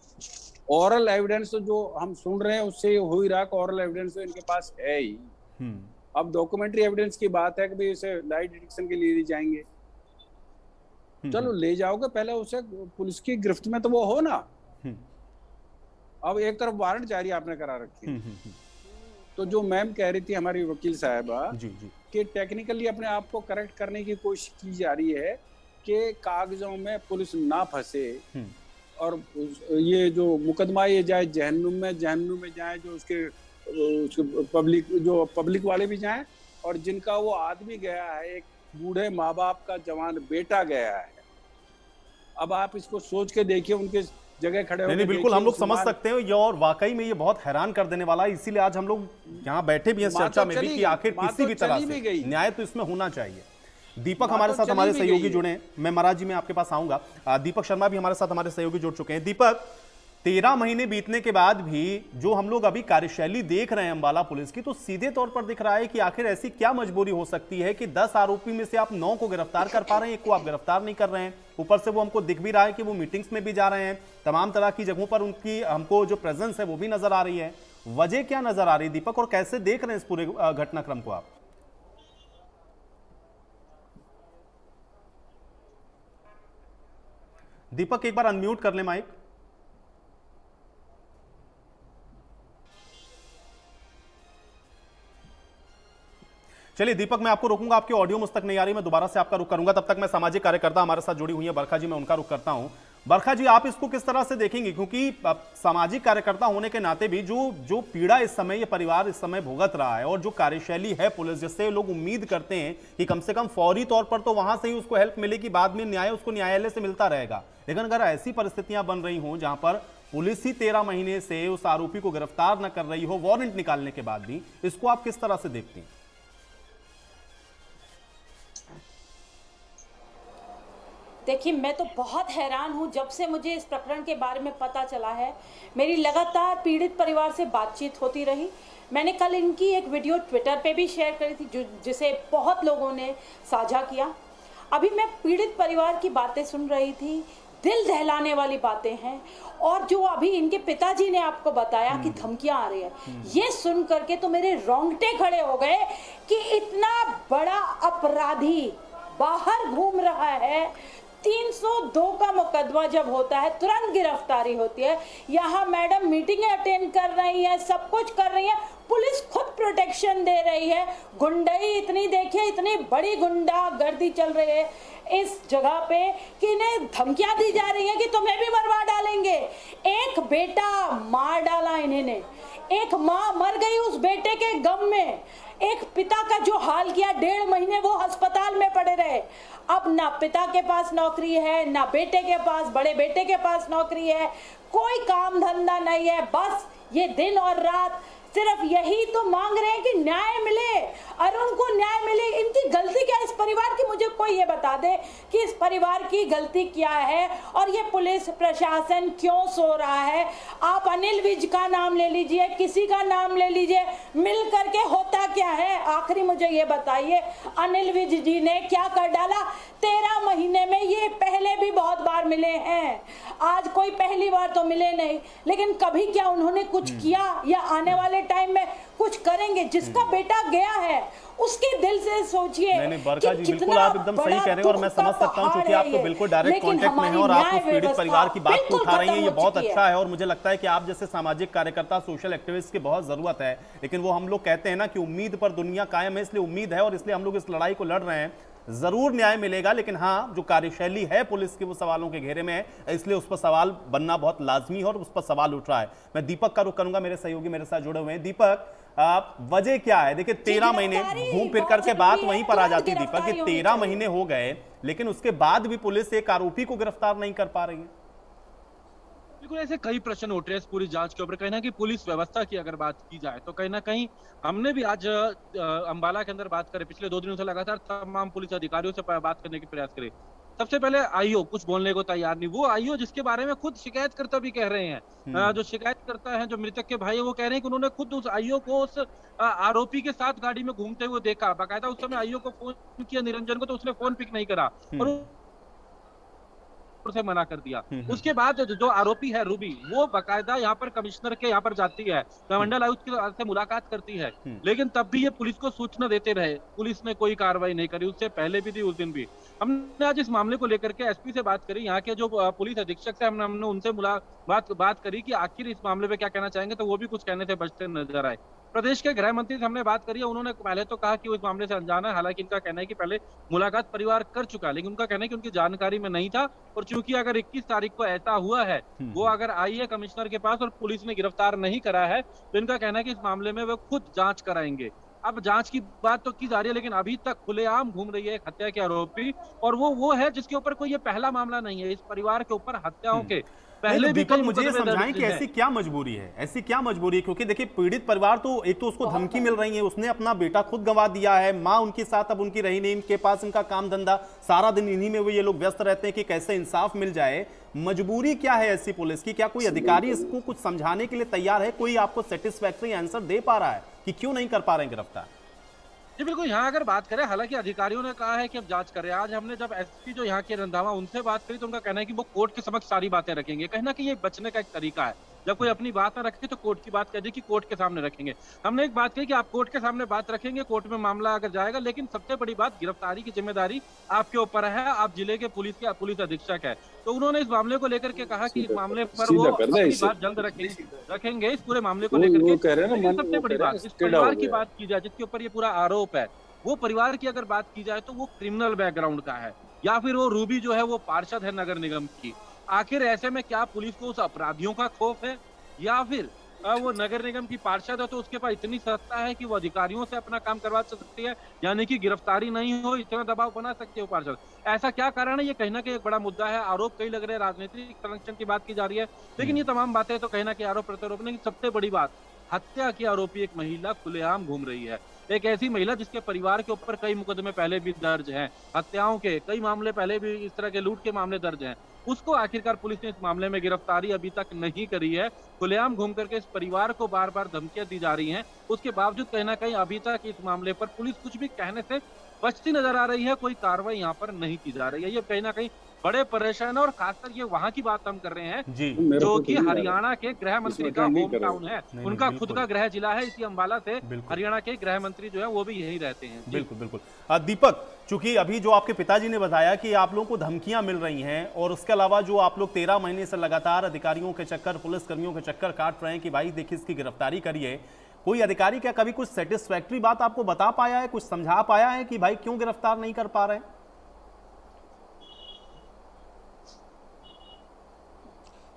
ओरल एविडेंस तो जो हम सुन रहे हैं उससे हो ही रहा, ओरल एविडेंस तो इनके पास है ही। अब डॉक्यूमेंट्री एविडेंस की बात है कि भाई उसे लाई डिटेक्शन के लिए ले जाएंगे, चलो ले जाओगे, पहले उसे पुलिस की गिरफ्त में तो वो हो ना। अब एक तरफ वारंट जारी आपने करा रखी, तो जो मैम कह रही थी हमारी वकील साहबा कि टेक्निकली अपने आप को करेक्ट करने की कोशिश की जा रही है कि कागजों में पुलिस ना फंसे और ये जो मुकदमा ये जाए जहन्नुम में जाए, जो उसके पब्लिक वाले भी जाएं, और जिनका वो आदमी गया है, एक बूढ़े माँ बाप का जवान बेटा गया है। अब आप इसको सोच के देखिए, उनके जगह खड़े नहीं, बिल्कुल हम लोग समझ सकते हैं ये, और वाकई में ये बहुत हैरान कर देने वाला है। इसीलिए आज हम लोग यहाँ बैठे भी हैं चर्चा में भी कि आखिर किसी भी तरह से न्याय तो इसमें होना चाहिए। दीपक हमारे साथ हमारे सहयोगी जुड़े हैं, मैं महाराज जी में आपके पास आऊंगा। दीपक शर्मा भी हमारे साथ हमारे सहयोगी जुड़ चुके हैं। दीपक, 13 महीने बीतने के बाद भी जो हम लोग अभी कार्यशैली देख रहे हैं अंबाला पुलिस की, तो सीधे तौर पर दिख रहा है कि आखिर ऐसी क्या मजबूरी हो सकती है कि 10 आरोपी में से आप 9 को गिरफ्तार कर पा रहे हैं, 1 को आप गिरफ्तार नहीं कर रहे हैं। ऊपर से वो हमको दिख भी रहा है कि वो मीटिंग्स में भी जा रहे हैं, तमाम तरह की जगहों पर उनकी हमको जो प्रेजेंस है वो भी नजर आ रही है। वजह क्या नजर आ रही है दीपक, और कैसे देख रहे हैं इस पूरे घटनाक्रम को आप? दीपक एक बार अनम्यूट कर ले माइक। चलिए दीपक, मैं आपको रोकूंगा, आपकी ऑडियो मुझ तक नहीं आ रही, मैं दोबारा से आपका रुख करूंगा। तब तक मैं सामाजिक कार्यकर्ता हमारे साथ जुड़ी हुई है बरखा जी, मैं उनका रुख करता हूं। बरखा जी, आप इसको किस तरह से देखेंगे, क्योंकि सामाजिक कार्यकर्ता होने के नाते भी जो पीड़ा इस समय ये परिवार इस समय भुगत रहा है, और जो कार्यशैली है पुलिस, जिससे लोग उम्मीद करते हैं कि कम से कम फौरी तौर पर तो वहां से ही उसको हेल्प मिलेगी, बाद में न्याय उसको न्यायालय से मिलता रहेगा। लेकिन अगर ऐसी परिस्थितियां बन रही हों जहां पर पुलिस ही 13 महीने से उस आरोपी को गिरफ्तार न कर रही हो वारंट निकालने के बाद भी, इसको आप किस तरह से देखते हैं? देखिए, मैं तो बहुत हैरान हूँ। जब से मुझे इस प्रकरण के बारे में पता चला है, मेरी लगातार पीड़ित परिवार से बातचीत होती रही। मैंने कल इनकी एक वीडियो ट्विटर पे भी शेयर करी थी, जिसे बहुत लोगों ने साझा किया। अभी मैं पीड़ित परिवार की बातें सुन रही थी, दिल दहलाने वाली बातें हैं। और जो अभी इनके पिताजी ने आपको बताया कि धमकियां आ रही है, ये सुन करके तो मेरे रोंगटे खड़े हो गए कि इतना बड़ा अपराधी बाहर घूम रहा है। 302 का मुकदमा जब होता है तुरंत गिरफ्तारी होती है। यहाँ मैडम मीटिंगें अटेंड कर रही हैं, सब कुछ कर रही है, पुलिस खुद प्रोटेक्शन दे रही है। गुंडाई इतनी, देखिए इतनी बड़ी गुंडागर्दी चल रही है इस जगह पे कि इन्हें धमकियां दी जा रही हैं कि तुम्हें भी मरवा डालेंगे। एक बेटा मार डाला इन्होंने, एक माँ मर गई उस बेटे के गम में, एक पिता का जो हाल किया, 1.5 महीने वो अस्पताल में पड़े रहे। अब ना पिता के पास नौकरी है, ना बेटे के पास, बड़े बेटे के पास नौकरी है, कोई काम धंधा नहीं है। बस ये दिन और रात सिर्फ यही तो मांग रहे हैं कि न्याय मिले, अरुण को न्याय मिले। इनकी गलती क्या है इस परिवार की? मुझे कोई ये बता दे कि इस परिवार की गलती क्या है और ये पुलिस प्रशासन क्यों सो रहा है। आप अनिल विज का नाम ले लीजिए, किसी का नाम ले लीजिए, मिल करके होता क्या है? आखिरी मुझे ये बताइए, अनिल विज जी ने क्या कर डाला? 13 महीने में ये पहले भी बहुत बार मिले हैं, आज कोई पहली बार तो मिले नहीं, लेकिन कभी क्या उन्होंने कुछ किया या आने वाले टाइम में कुछ करेंगे। जिसका बेटा गया है उसके दिल से सोचिए। नहीं बरका जी, बिल्कुल आप एकदम सही कह रहे हैं और मैं समझ सकता हूं क्योंकि आप तो बिल्कुल डायरेक्ट कांटेक्ट में हैं और आप उस पीड़ित परिवार की बात को उठा रही हैं, ये बहुत अच्छा है। और मुझे लगता है कि आप जैसे सामाजिक कार्यकर्ता, सोशल एक्टिविस्ट की बहुत जरूरत है। लेकिन वो हम लोग कहते हैं ना कि उम्मीद पर दुनिया कायम है, इसलिए उम्मीद है और इसलिए हम लोग इस लड़ाई को लड़ रहे हैं। जरूर न्याय मिलेगा, लेकिन हाँ, जो कार्यशैली है पुलिस की वो सवालों के घेरे में है, इसलिए उस पर सवाल बनना बहुत लाजमी है और उस पर सवाल उठ रहा है। मैं दीपक का रुख करूंगा, मेरे सहयोगी मेरे साथ जुड़े हुए हैं। दीपक, वजह क्या है? देखिए 13 महीने घूम फिर करके बात वहीं पर आ जाती है दीपक कि 13 महीने हो गए, लेकिन उसके बाद भी पुलिस एक आरोपी को गिरफ्तार नहीं कर पा रही है। बिल्कुल ऐसे कई प्रश्न उठ रहे हैं इस पूरी जांच के ऊपर। कहीं ना कहीं पुलिस व्यवस्था की अगर बात की जाए तो कहीं ना कहीं हमने भी आज अंबाला के अंदर बात करें, पिछले 2 दिनों से लगातार तमाम पुलिस अधिकारियों से बात करने की प्रयास करें। सबसे पहले आईओ कुछ बोलने को तैयार नहीं। वो आईओ जिसके बारे में खुद शिकायतकर्ता भी कह रहे हैं, जो शिकायतकर्ता हैं, जो मृतक के भाई है, वो कह रहे हैं कि उन्होंने खुद उस आईओ को उस आरोपी के साथ गाड़ी में घूमते हुए देखा। बाकायदा उस समय आईओ को फोन किया निरंजन को, तो उसने फोन पिक नहीं करा और से मना कर दिया। उसके बाद जो आरोपी है रूबी, वो बाकायदा यहाँ पर कमिश्नर के यहाँ पर जाती है, मंडल आयुक्त से मुलाकात करती है, लेकिन तब भी ये पुलिस को सूचना देते रहे। पुलिस ने कोई कार्रवाई नहीं करी, उससे पहले भी थी, उस दिन भी। हमने आज इस मामले को लेकर के एसपी से बात करी, यहाँ के जो पुलिस अधीक्षक से हमने उनसे बात करी कि आखिर इस मामले पे क्या कहना चाहेंगे, तो वो भी कुछ कहने से बचते नजर आए। प्रदेश के गृह मंत्री से हमने बात करी है, उन्होंने पहले तो कहा कि वो इस मामले से अनजान है। हालांकि इनका कहना है कि पहले मुलाकात परिवार कर चुका है, लेकिन उनका कहना है कि उनकी जानकारी में नहीं था। और चूंकि अगर 21 तारीख को ऐसा हुआ है, वो अगर आई है कमिश्नर के पास और पुलिस ने गिरफ्तार नहीं करा है, तो इनका कहना है कि इस मामले में वो खुद जांच कराएंगे। अब जांच की बात तो की जा रही है, लेकिन अभी तक खुलेआम घूम रही है एक हत्या के आरोपी, और वो है जिसके ऊपर कोई ये पहला मामला नहीं है। इस परिवार के ऊपर हत्याओं के पहले भी दीपक मुझे समझाएं कि ऐसी क्या मजबूरी है, ऐसी क्या मजबूरी है? क्योंकि देखिए पीड़ित परिवार तो एक तो उसको धमकी मिल रही है, उसने अपना बेटा खुद गंवा दिया है, माँ उनके साथ अब उनकी रही नहीं, इनके पास इनका काम धंधा सारा दिन इन्हीं में वो ये लोग व्यस्त रहते हैं कि कैसे इंसाफ मिल जाए। मजबूरी क्या है ऐसी पुलिस की? क्या कोई अधिकारी इसको कुछ समझाने के लिए तैयार है? कोई आपको सेटिस्फैक्टरी आंसर दे पा रहा है कि क्यों नहीं कर पा रहे हैं गिरफ्तार? जी बिल्कुल, यहाँ अगर बात करें, हालांकि अधिकारियों ने कहा है कि अब जांच करें। आज हमने जब एसपी जो यहाँ के रंधावा उनसे बात करी, तो उनका कहना है कि वो कोर्ट के समक्ष सारी बातें रखेंगे। कहीं ना कहीं ये बचने का एक तरीका है, जब कोई अपनी बात ना रखे तो कोर्ट की बात कह दे कि कोर्ट के सामने रखेंगे। हमने एक बात कही कि आप कोर्ट के सामने बात रखेंगे, कोर्ट में मामला अगर जाएगा, लेकिन सबसे बड़ी बात गिरफ्तारी की जिम्मेदारी आपके ऊपर है, आप जिले के पुलिस अधीक्षक है। तो उन्होंने इस मामले को लेकर के कहा कि इस मामले पर वो अपनी बात जल्द रखेंगे इस पूरे मामले को लेकर के। सबसे बड़ी बात, इस परिवार की बात की जाए जिसके ऊपर ये पूरा आरोप है, वो परिवार की अगर बात की जाए तो वो क्रिमिनल बैकग्राउंड का है, या फिर वो रूबी जो है वो पार्षद है नगर निगम की। आखिर ऐसे में क्या पुलिस को उस अपराधियों का खौफ है, या फिर वो नगर निगम की पार्षद है तो उसके पास इतनी सत्ता है कि वो अधिकारियों से अपना काम करवा सकती है, यानी कि गिरफ्तारी नहीं हो इतना दबाव बना सकती है वो पार्षद? ऐसा क्या कारण है? ये कहीं ना कहीं एक बड़ा मुद्दा है। आरोप कई लग रहे हैं, राजनीतिक संरक्षण की बात की जा रही है, लेकिन ये तमाम बातें तो कहीं ना कहीं आरोप प्रत्यारोप नहीं। सबसे बड़ी बात, हत्या की आरोपी एक महिला खुलेआम घूम रही है, एक ऐसी महिला जिसके परिवार के ऊपर कई मुकदमे पहले भी दर्ज हैं, हत्याओं के कई मामले पहले भी, इस तरह के लूट के मामले दर्ज हैं। उसको आखिरकार पुलिस ने इस मामले में गिरफ्तारी अभी तक नहीं करी है। खुलेआम घूम करके इस परिवार को बार बार धमकियां दी जा रही हैं, उसके बावजूद कहीं ना कहीं अभी तक इस मामले पर पुलिस कुछ भी कहने से बचती नजर आ रही है। कोई कार्रवाई यहाँ पर नहीं की जा रही है। ये कहीं ना कहीं बड़े परेशान है, और खासकर ये वहां की बात हम कर रहे हैं जो कि हरियाणा के गृह मंत्री का होम टाउन है, उनका खुद का गृह जिला है। इसी अंबाला से हरियाणा के गृह मंत्री जो है वो भी यही रहते हैं। बिल्कुल बिल्कुल। दीपक, चूंकि अभी जो आपके पिताजी ने बताया कि आप लोगों को धमकियां मिल रही हैं, और उसके अलावा जो आप लोग 13 महीने से लगातार अधिकारियों के चक्कर, पुलिस कर्मियों के चक्कर काट रहे हैं कि भाई देखिए इसकी गिरफ्तारी करिए, कोई अधिकारी क्या कभी कुछ सेटिस्फैक्टरी बात आपको बता पाया है, कुछ समझा पाया है कि भाई क्यों गिरफ्तार नहीं कर पा रहे हैं?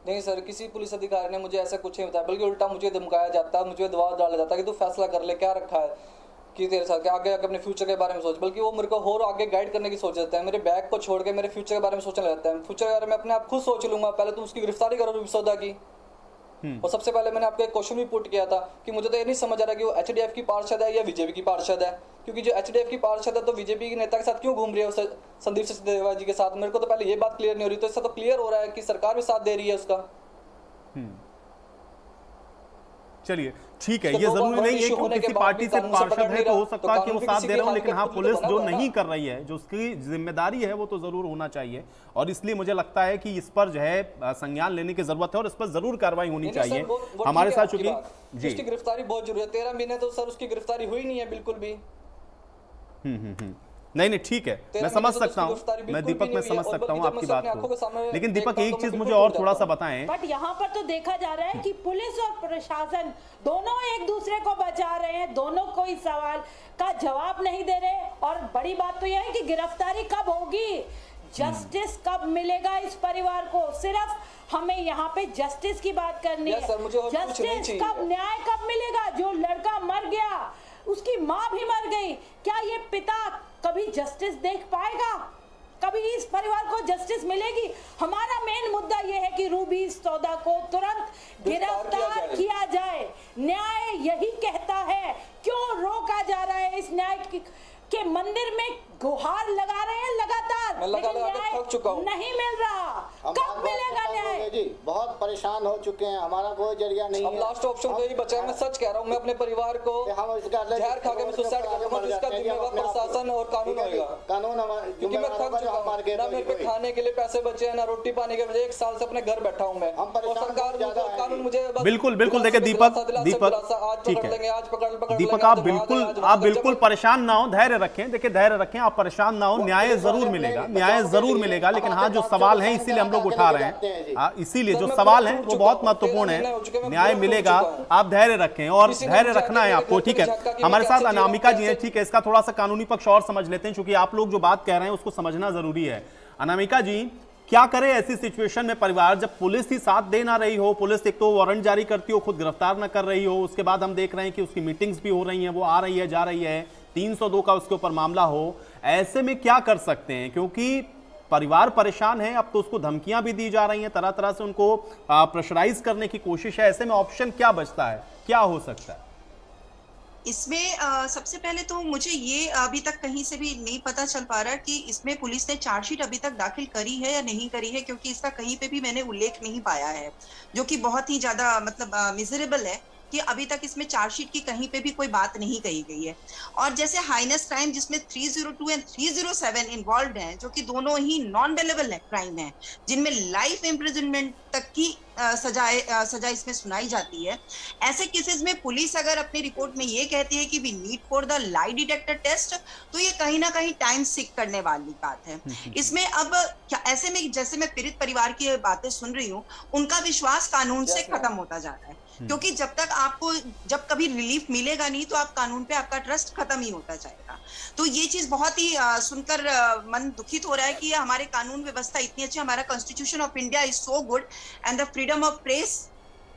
नहीं सर, किसी पुलिस अधिकारी ने मुझे ऐसा कुछ नहीं बताया, बल्कि उल्टा मुझे धमकाया जाता है, मुझे दबाव डाला जाता है कि तू फैसला कर ले, क्या रखा है कि तेरे साथ, क्या आगे अपने फ्यूचर के बारे में सोच। बल्कि वो मेरे को और आगे गाइड करने की सोच देता है, मेरे बैग को छोड़ के मेरे फ्यूचर के बारे में सोचने लगता है। फ्यूचर के बारे में अपने आप खुद सोच लूंगा, पहले तुम उसकी गिरफ्तारी करो विसौदा की। और सबसे पहले मैंने आपको एक क्वेश्चन भी पुट किया था कि मुझे तो ये नहीं समझ आ रहा कि वो एचडीएफ की पार्षद है या बीजेपी की पार्षद है, क्योंकि जो एचडीएफ की पार्षद है तो बीजेपी के नेता के साथ क्यों घूम रही है संदीप सचदेवा जी के साथ? मेरे को तो पहले ये बात क्लियर नहीं हो रही, तो इससे तो क्लियर हो रहा है कि सरकार भी साथ दे रही है उसका। चलिए ठीक है, ये जरूरी नहीं है कि वो किसी पार्टी से पार्षद है तो हो सकता है कि वो साथ दे रहा हो, लेकिन हाँ पुलिस जो नहीं कर रही है, जो उसकी जिम्मेदारी है वो तो जरूर होना चाहिए। और इसलिए मुझे लगता है कि इस पर जो है संज्ञान लेने की जरूरत है और इस पर जरूर कार्रवाई होनी चाहिए। हमारे साथ चूंकि जी उसकी गिरफ्तारी बहुत जरूरी है, 13 महीने तो सर उसकी गिरफ्तारी हुई नहीं है बिल्कुल भी। नहीं ठीक है, मैं समझ सकता हूँ, मैं दीपक में समझ सकता हूँ आपकी बात को, लेकिन दीपक एक चीज मुझे और थोड़ा सा बताएं। बट यहाँ पर तो देखा जा रहा है कि पुलिस और प्रशासन दोनों एक दूसरे को बचा रहे हैं, दोनों कोई सवाल का जवाब नहीं दे रहे। और बड़ी बात तो यह है कि गिरफ्तारी कब होगी, जस्टिस कब मिलेगा इस परिवार को, सिर्फ हमें यहाँ पे जस्टिस की बात करनी है। जस्टिस कब, न्याय कब मिलेगा? जो लड़का मर गया, उसकी माँ भी मर गई, क्या ये पिता कभी जस्टिस देख पाएगा? कभी इस परिवार को जस्टिस मिलेगी? हमारा मेन मुद्दा यह है कि रूबी सौदा को तुरंत गिरफ्तार किया जाए। न्याय यही कहता है, क्यों रोका जा रहा है? इस न्याय के मंदिर में गुहार लगा रहे हैं लगातार, लेकिन न्याय नहीं मिल रहा। कब मिलेगा न्याय? जी बहुत परेशान हो चुके हैं, हमारा कोई जरिया नहीं है। लास्ट ऑप्शन तो यही बचा है, मैं सच कह रहा हूँ, मैं अपने परिवार को जहर खा के मैं सुसाइड करूंगा, इसका जिम्मेदार प्रशासन और कानून होगा। कानून क्योंकि मैं थक चुका हूँ, ना मेरे पे खाने के लिए पैसे बचे हैं, ना रोटी पानी के बचे। 1 साल से अपने घर बैठा हूँ मैं, और सरकार कानून मुझे बिल्कुल देखिए दीपक आप बिल्कुल परेशान ना हो, धैर्य रखें, देखिए धैर्य रखें, आप परेशान ना हो, न्याय जरूर मिलेगा, न्याय जरूर मिलेगा। लेकिन हाँ जो सवाल है इसीलिए हम लोग उठा रहे हैं, इसीलिए जो सवाल है वो बहुत महत्वपूर्ण है, न्याय मिलेगा, आप धैर्य रखें और धैर्य रखना है आपको। ठीक है, हमारे साथ अनामिका जी हैं, ठीक है, इसका थोड़ा सा कानूनी पक्ष और समझ लेते हैं, क्योंकि आप लोग जो बात कह रहे हैं उसको समझना जरूरी है। अनामिका जी, क्या करे ऐसी सिचुएशन में परिवार, जब पुलिस ही साथ दे ना रही हो, पुलिस एक तो वारंट जारी करती हो, खुद गिरफ्तार ना कर रही हो, उसके बाद हम देख रहे हैं कि उसकी मीटिंग्स भी हो रही हैं, वो आ रही है जा रही है, 302 का उसके ऊपर मामला हो, ऐसे में क्या कर सकते हैं? क्योंकि परिवार परेशान है, अब तो उसको धमकियां भी दी जा रही हैं, तरह तरह से उनको प्रेशराइज करने की कोशिश है। ऐसे में ऑप्शन क्या बचता है, क्या हो सकता है इसमें? सबसे पहले तो मुझे ये अभी तक कहीं से भी नहीं पता चल पा रहा कि इसमें पुलिस ने चार्जशीट अभी तक दाखिल करी है या नहीं करी है, क्योंकि इसका कहीं पे भी मैंने उल्लेख नहीं पाया है, जो कि बहुत ही ज्यादा मतलब मिजरेबल है कि अभी तक इसमें चार्जशीट की कहीं पे भी कोई बात नहीं कही गई है। और जैसे हाइनेस क्राइम जिसमें 302 एंड 307 इन्वॉल्व हैं, जो कि दोनों ही नॉन बेलेबल क्राइम है, जिनमें लाइफ इम्प्रिजनमेंट तक की सजा इसमें सुनाई जाती है, ऐसे केसेस में पुलिस अगर अपनी रिपोर्ट में ये कहती है कि we need for the lie detector test, तो ये कहीं ना कहीं टाइम सिक करने वाली बात है। इसमें अब क्या, ऐसे में जैसे मैं पीड़ित परिवार की बातें सुन रही हूँ, उनका विश्वास कानून से खत्म होता जा रहा है, क्योंकि जब तक आपको जब कभी रिलीफ मिलेगा नहीं तो आप कानून पे आपका ट्रस्ट खत्म ही होता जाएगा। तो ये चीज बहुत ही सुनकर मन दुखित हो रहा है कि हमारे कानून व्यवस्था इतनी अच्छी, हमारा constitution of India is so good and the freedom of press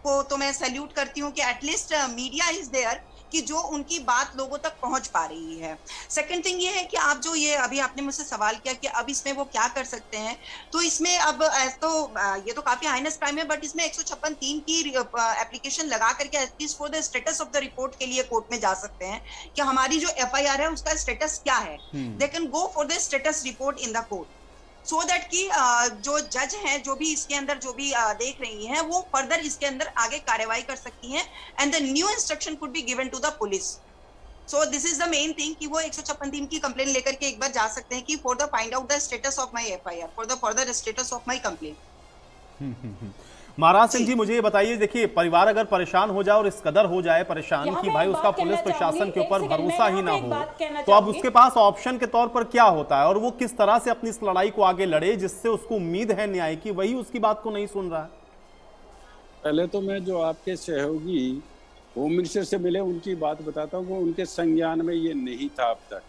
को तो मैं सैल्यूट करती हूँ कि एटलीस्ट मीडिया इज देयर कि जो उनकी बात लोगों तक पहुंच पा रही है। सेकंड थिंग ये है कि आप जो ये अभी आपने मुझसे सवाल किया कि अब इसमें वो क्या कर सकते हैं, तो इसमें अब तो ये तो काफी हाइनेस क्राइम है, बट इसमें 156(3) की एप्लीकेशन लगा करके at least for the status of the report के लिए कोर्ट में जा सकते हैं कि हमारी जो FIR है उसका स्टेटस क्या है। They can go for the status report in the court so that कि जो जज हैं, जो भी इसके अंदर जो भी देख रही हैं, वो फर्दर इसके अंदर आगे कार्रवाई कर सकती हैं and the new instruction could be given to the police. So this is the main thing कि वो 156(3) की कंप्लेन लेकर के एक बार जा सकते हैं कि for the find out the status of my FIR, for the further status of my complain. Maharaj Singh ji, मुझे ये बताइए, देखिए परिवार अगर परेशान हो जाए और इस कदर हो जाए परेशान कि भाई उसका पुलिस प्रशासन के ऊपर भरोसा ही ना हो, तो अब उसके पास ऑप्शन के तौर पर क्या होता है और वो किस तरह से अपनी इस लड़ाई को आगे लड़े जिससे उसको उम्मीद है न्याय की, वही उसकी बात को नहीं सुन रहा है। पहले तो मैं जो आपके सहयोगी होम मिनिस्टर से मिले उनकी बात बताता हूँ, वो उनके संज्ञान में ये नहीं था अब तक।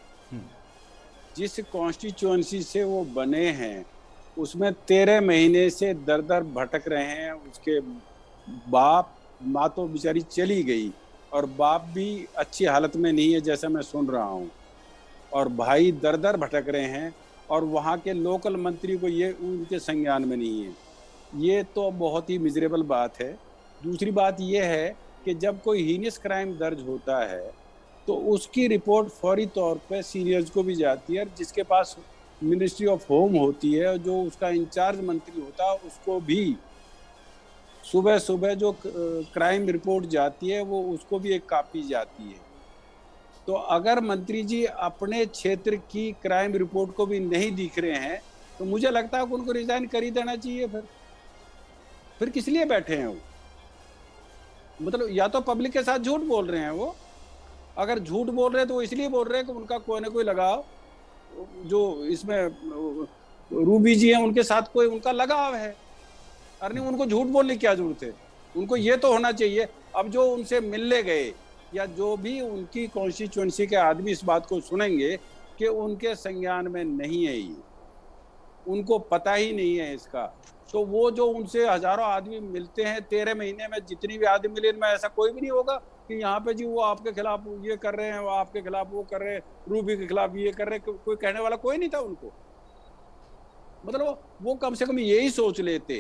जिस कॉन्स्टिट्यूएंसी से वो बने हैं उसमें 13 महीने से दर दर भटक रहे हैं। उसके बाप, माँ तो बेचारी चली गई और बाप भी अच्छी हालत में नहीं है जैसा मैं सुन रहा हूँ, और भाई दर दर भटक रहे हैं और वहाँ के लोकल मंत्री को ये उनके संज्ञान में नहीं है। ये तो बहुत ही मिजरेबल बात है। दूसरी बात ये है कि जब कोई हीनियस क्राइम दर्ज होता है तो उसकी रिपोर्ट फौरी तौर पे सीनियर्स को भी जाती है, जिसके पास मिनिस्ट्री ऑफ होम होती है, जो उसका इंचार्ज मंत्री होता है उसको भी सुबह सुबह जो क्राइम रिपोर्ट जाती है वो उसको भी एक कॉपी जाती है। तो अगर मंत्री जी अपने क्षेत्र की क्राइम रिपोर्ट को भी नहीं दिख रहे हैं तो मुझे लगता है कि उनको रिजाइन कर ही देना चाहिए। फिर किस लिए बैठे हैं वो? मतलब या तो पब्लिक के साथ झूठ बोल रहे हैं वो, अगर झूठ बोल रहे हैं तो वो इसलिए बोल रहे हैं कि उनका कोई ना कोई लगाव, जो इसमें रूबी जी हैं उनके साथ कोई उनका लगाव है। अरे नहीं, उनको झूठ बोलने की क्या जरूरत है? उनको ये तो होना चाहिए, अब जो उनसे मिलने गए या जो भी उनकी कॉन्स्टिट्यूएंसी के आदमी इस बात को सुनेंगे कि उनके संज्ञान में नहीं है, ये उनको पता ही नहीं है इसका, तो वो जो उनसे हजारों आदमी मिलते हैं 13 महीने में, जितनी भी आदमी मिले इनमें ऐसा कोई भी नहीं होगा कि यहाँ पे जी वो आपके खिलाफ ये कर रहे हैं, वो आपके खिलाफ वो कर रहे हैं, रूबी के खिलाफ ये कर रहे हैं, कोई कहने वाला कोई नहीं था उनको। मतलब वो कम से कम यही सोच लेते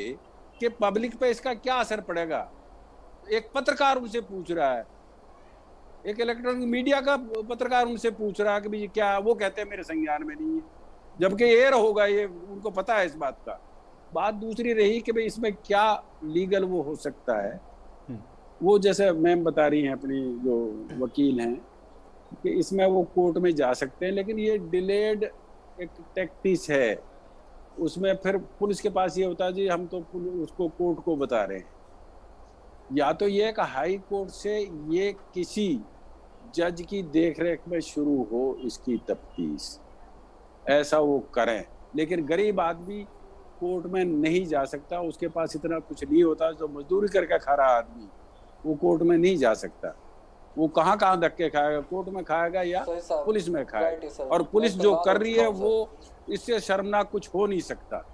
कि पब्लिक पे इसका क्या असर पड़ेगा। एक पत्रकार उनसे पूछ रहा है, एक इलेक्ट्रॉनिक मीडिया का पत्रकार उनसे पूछ रहा है कि भाई क्या, वो कहते हैं मेरे संज्ञान में नहीं है, जबकि एयर होगा, ये उनको पता है इस बात का। बात दूसरी रही कि भाई इसमें क्या लीगल वो हो सकता है, वो जैसे मैम बता रही हैं अपनी जो वकील हैं कि इसमें वो कोर्ट में जा सकते हैं, लेकिन ये डिलेड एक टैक्टिस है, उसमें फिर पुलिस के पास ये होता है जी हम तो उसको कोर्ट को बता रहे हैं। या तो ये कि हाई कोर्ट से ये किसी जज की देखरेख में शुरू हो इसकी तफ्तीश, ऐसा वो करें, लेकिन गरीब आदमी कोर्ट में नहीं जा सकता, उसके पास इतना कुछ नहीं होता, जो मजदूरी करके खा रहा आदमी वो कोर्ट में नहीं जा सकता। वो कहाँ धक्के खाएगा, कोर्ट में खाएगा या पुलिस में खाएगा, और पुलिस जो कर रही है वो इससे शर्मनाक कुछ हो नहीं सकता।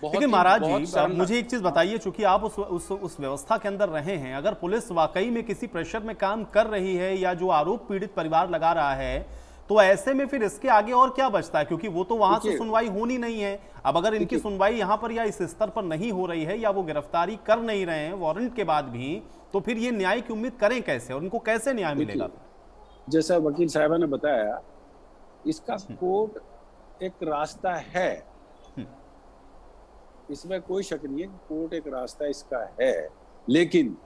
लेकिन महाराज जी मुझे एक चीज बताइए, चूंकि आप उस व्यवस्था के अंदर रहे हैं, अगर पुलिस वाकई में किसी प्रेशर में काम कर रही है या जो आरोप पीड़ित परिवार लगा रहा है, तो ऐसे में फिर इसके आगे और क्या बचता है? क्योंकि वो तो वहां से सुनवाई होनी नहीं है। अब अगर इनकी सुनवाई यहाँ पर या इस स्तर पर नहीं हो रही है या वो गिरफ्तारी कर नहीं रहे हैं वारंट के बाद भी, तो फिर ये न्याय की उम्मीद करें कैसे और उनको कैसे न्याय मिलेगा? जैसा वकील साहबा ने बताया, इसका कोर्ट एक रास्ता है, इसमें कोई शक नहीं है कि कोर्ट एक रास्ता इसका है, लेकिन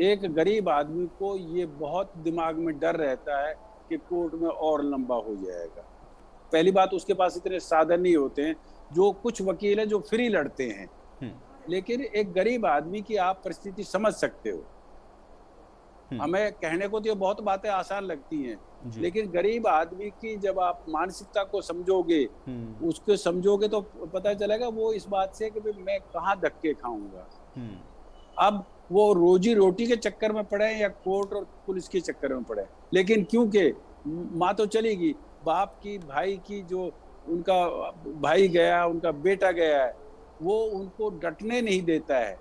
एक गरीब आदमी को ये बहुत दिमाग में डर रहता है कि कोर्ट में और लंबा हो जाएगा। पहली बात, उसके पास इतने साधन नहीं होते हैं, जो कुछ वकील हैं जो फ्री लड़ते हैं, लेकिन एक गरीब आदमी की आप परिस्थिति समझ सकते हो। हमें कहने को तो ये बहुत बातें आसान लगती हैं, लेकिन गरीब आदमी की जब आप मानसिकता को समझोगे, उसको समझोगे तो पता चलेगा वो इस बात से कि मैं कहाँ धक्के खाऊंगा। अब वो रोजी रोटी के चक्कर में पड़े या कोर्ट और पुलिस के चक्कर में पड़े, लेकिन क्योंकि माँ तो चली गई, बाप की, भाई की, जो उनका भाई गया, उनका बेटा गया है, वो उनको डटने नहीं देता है,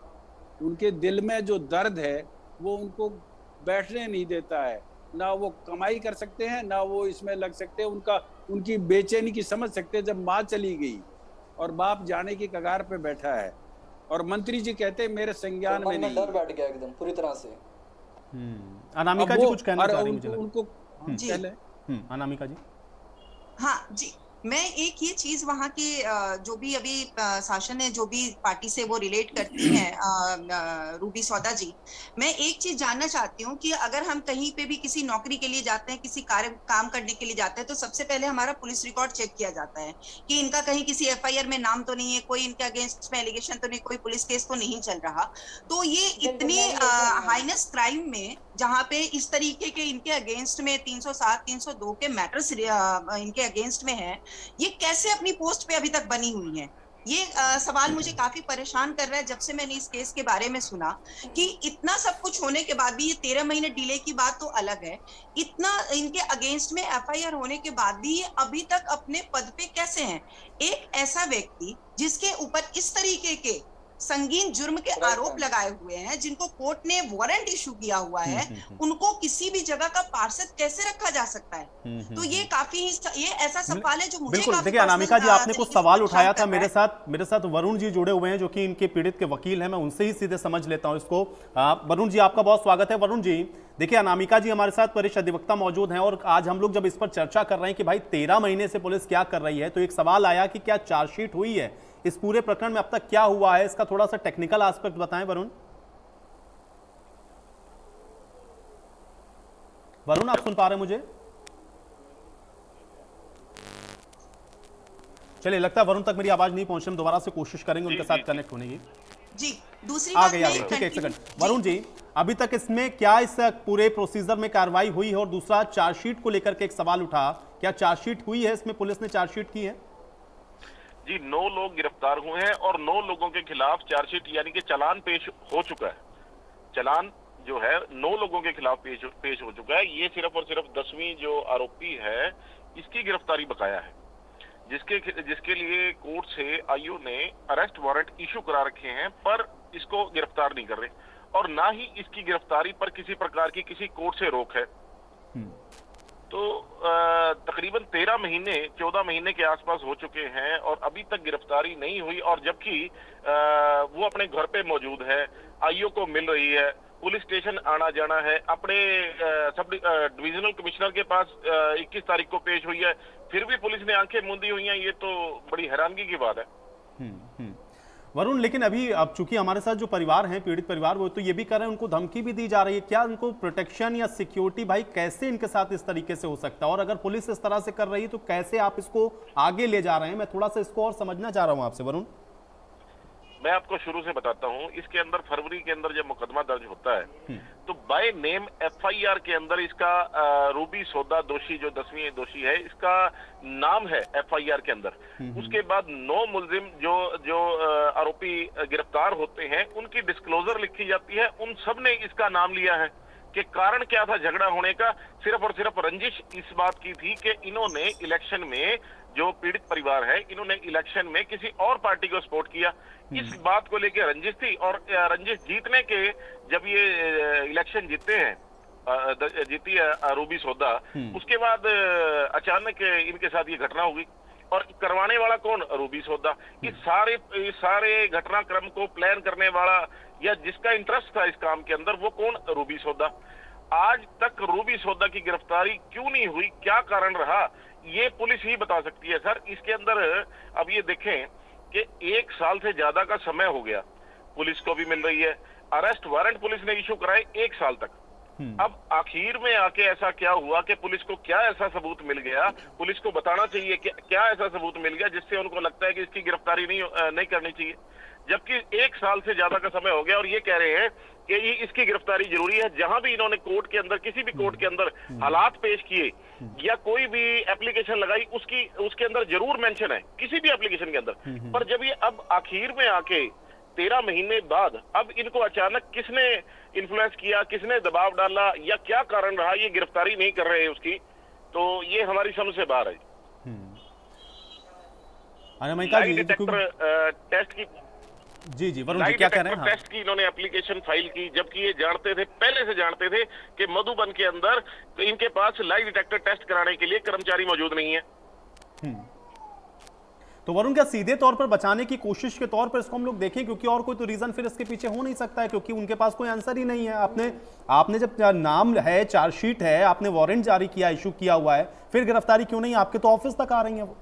उनके दिल में जो दर्द है वो उनको बैठने नहीं देता है, ना वो कमाई कर सकते हैं, ना वो इसमें लग सकते हैं, उनकी बेचैनी की समझ सकते हैं। जब माँ चली गई और बाप जाने की कगार पे बैठा है और मंत्री जी कहते हैं मेरे संज्ञान में नहीं, डर बैठ गया एकदम पूरी तरह से। अनामिका जी कुछ कहना चाह रही हैं? उनको अनामिका जी। हाँ जी, मैं एक ये चीज वहाँ के जो भी अभी शासन है, जो भी पार्टी से वो रिलेट करती हैं रूबी सौदा जी, मैं एक चीज जानना चाहती हूँ कि अगर हम कहीं पे भी किसी नौकरी के लिए जाते हैं, किसी काम करने के लिए जाते हैं, तो सबसे पहले हमारा पुलिस रिकॉर्ड चेक किया जाता है कि इनका कहीं किसी FIR में नाम तो नहीं है, कोई इनके अगेंस्ट में एलिगेशन तो नहीं, कोई पुलिस केस तो नहीं चल रहा। तो ये इतने हाइनेस क्राइम में जहाँ पे इस तरीके के इनके अगेंस्ट में 307, 302 के मैटर्स इनके अगेंस्ट में है, ये कैसे अपनी पोस्ट पे अभी तक बनी हुई है? ये सवाल मुझे काफी परेशान कर रहा है जब से मैंने इस केस के बारे में सुना कि इतना सब कुछ होने के बाद भी, ये 13 महीने डिले की बात तो अलग है, इतना इनके अगेंस्ट में FIR होने के बाद भी ये अभी तक अपने पद पे कैसे हैं? एक ऐसा व्यक्ति जिसके ऊपर इस तरीके के संगीन जुर्म के आरोप लगाए हुए हैं, जिनको कोर्ट ने वारंट इशू किया हुआ है, उनको किसी भी जगह का पार्षद कैसे रखा जा सकता है? तो ये काफी, ये ऐसा सवाल है जो मुझे बिल्कुल। देखिए अनामिका जी, आपने कुछ सवाल उठाया था, मेरे साथ वरुण जी जुड़े हुए हैं जो कि इनके पीड़ित के वकील हैं, मैं उनसे ही सीधे समझ लेता हूं इसको। वरुण जी, आपका बहुत स्वागत है। वरुण जी, देखिए अनामिका जी हमारे साथ वरिष्ठ अधिवक्ता मौजूद हैं और आज हम लोग जब इस पर चर्चा कर रहे हैं कि भाई 13 महीने से पुलिस क्या कर रही है, तो एक सवाल आया कि क्या चार्जशीट हुई है, इस पूरे प्रकरण में अब तक क्या हुआ है, इसका थोड़ा सा टेक्निकल एस्पेक्ट बताएं वरुण। वरुण, आप सुन पा रहे हैं मुझे? चलिए, लगता है वरुण तक मेरी आवाज नहीं पहुंच रही, हम दोबारा से कोशिश करेंगे उनके साथ कनेक्ट होने की। जी, दूसरी आ बात गई। ठीक है, एक सेकंड। वरुण जी, अभी तक इसमें क्या इस पूरे प्रोसीजर में कार्रवाई हुई है? और दूसरा, चार्जशीट को लेकर के एक सवाल उठा, क्या चार्जशीट हुई है? इसमें पुलिस ने चार्जशीट की है? जी, 9 लोग गिरफ्तार हुए हैं और 9 लोगों के खिलाफ चार्जशीट यानी कि चालान पेश हो चुका है। चालान जो है 9 लोगों के खिलाफ पेश हो चुका है। ये सिर्फ और सिर्फ 10वीं जो आरोपी है इसकी गिरफ्तारी बकाया है, जिसके लिए कोर्ट से आईओ ने अरेस्ट वारंट इशू करा रखे हैं, पर इसको गिरफ्तार नहीं कर रहे और ना ही इसकी गिरफ्तारी पर किसी प्रकार की किसी कोर्ट से रोक है। तो तकरीबन 14 महीने के आसपास हो चुके हैं और अभी तक गिरफ्तारी नहीं हुई, और जबकि वो अपने घर पे मौजूद है, आईओ को मिल रही है, पुलिस स्टेशन आना जाना है, अपने सब डिविजनल कमिश्नर के पास 21 तारीख को पेश हुई है, फिर भी पुलिस ने आंखें मूंदी हुई हैं। ये तो बड़ी हैरानगी की बात है। वरुण, लेकिन अभी अब चूंकि हमारे साथ जो परिवार हैं, पीड़ित परिवार, वो तो ये भी कर रहे हैं, उनको धमकी भी दी जा रही है। क्या उनको प्रोटेक्शन या सिक्योरिटी, भाई कैसे इनके साथ इस तरीके से हो सकता है? और अगर पुलिस इस तरह से कर रही है तो कैसे आप इसको आगे ले जा रहे हैं? मैं थोड़ा सा इसको और समझना चाह रहा हूं आपसे वरुण। मैं आपको शुरू से बताता हूं। इसके अंदर फरवरी के अंदर जब मुकदमा दर्ज होता है तो बाय नेम एफआईआर के अंदर इसका रूबी सोदा दोषी, जो 10वीं दोषी है, इसका नाम है एफआईआर के अंदर। उसके बाद 9 मुलजिम जो आरोपी गिरफ्तार होते हैं उनकी डिस्क्लोजर लिखी जाती है। उन सब ने इसका नाम लिया है कि कारण क्या था झगड़ा होने का। सिर्फ और सिर्फ रंजिश इस बात की थी कि इन्होंने इलेक्शन में, जो पीड़ित परिवार है, इन्होंने इलेक्शन में किसी और पार्टी को सपोर्ट किया। इस बात को लेकर रंजिश थी और रंजिश जीतने के, जब ये इलेक्शन जीती है रूबी सोदा, उसके बाद अचानक इनके साथ ये घटना हुई और करवाने वाला कौन? रूबी सोदा। इस सारे घटनाक्रम को प्लान करने वाला या जिसका इंटरेस्ट था इस काम के अंदर, वो कौन? रूबी सोदा। आज तक रूबी सोदा की गिरफ्तारी क्यों नहीं हुई, क्या कारण रहा, ये पुलिस ही बता सकती है सर। इसके अंदर अब ये देखें कि 1 साल से ज्यादा का समय हो गया, पुलिस को भी मिल रही है, अरेस्ट वारंट पुलिस ने इशू कराए 1 साल तक। अब आखिर में आके ऐसा क्या हुआ कि पुलिस को क्या ऐसा सबूत मिल गया? पुलिस को बताना चाहिए कि क्या ऐसा सबूत मिल गया जिससे उनको लगता है कि इसकी गिरफ्तारी नहीं करनी चाहिए, जबकि 1 साल से ज्यादा का समय हो गया और ये कह रहे हैं कि ये इसकी गिरफ्तारी जरूरी है। जहां भी इन्होंने कोर्ट के अंदर, किसी भी कोर्ट के अंदर हालात पेश किए या कोई भी एप्लीकेशन लगाई, उसके अंदर जरूर मेंशन है, किसी भी एप्लीकेशन के अंदर। पर जब ये अब आखिर में आके 13 महीने बाद अब इनको अचानक किसने इन्फ्लुएंस किया, किसने दबाव डाला या क्या कारण रहा ये गिरफ्तारी नहीं कर रहे हैं उसकी, तो ये हमारी समझ से बाहर है। लाई डिटेक्टर टेस्ट की, जी वरुण जी क्या कह रहे हैं? टेस्ट की इन्होंने एप्लीकेशन फाइल की, जबकि ये जानते थे, पहले से जानते थे कि मधुबन के अंदर तो इनके पास लाई डिटेक्टर टेस्ट कराने के लिए कर्मचारी मौजूद नहीं है। तो वरुण, क्या सीधे तौर पर बचाने की कोशिश के तौर पर इसको हम लोग देखें, क्योंकि और कोई तो रीजन फिर इसके पीछे हो नहीं सकता है, क्योंकि उनके पास कोई आंसर ही नहीं है। आपने जब नाम है, चार्जशीट है, आपने वारंट जारी किया, इशू किया हुआ है, फिर गिरफ्तारी क्यों नहीं? आपके तो ऑफिस तक आ रही है वो।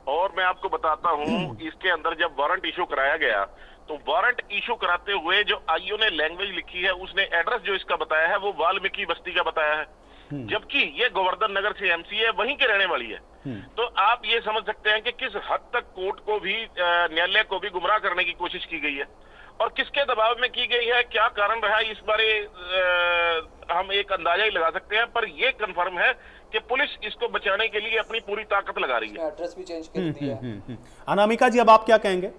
और मैं आपको बताता हूं, इसके अंदर जब वारंट इशू कराया गया तो वारंट इशू कराते हुए जो आईओ ने लैंग्वेज लिखी है, उसने एड्रेस जो इसका बताया है वो वाल्मीकि बस्ती का बताया है, जबकि ये गोवर्धन नगर से एमसी है, वहीं के रहने वाली है। तो आप ये समझ सकते हैं कि किस हद तक कोर्ट को भी, न्यायालय को भी गुमराह करने की कोशिश की गई है और किसके दबाव में की गई है। क्या कारण रहा इस बारे हम एक अंदाजा ही लगा सकते हैं, पर यह कंफर्म है कि पुलिस इसको बचाने के लिए अपनी पूरी ताकत लगा रही है। एड्रेस भी चेंज कर दिया। अनामिका जी, अब आप क्या कहेंगे?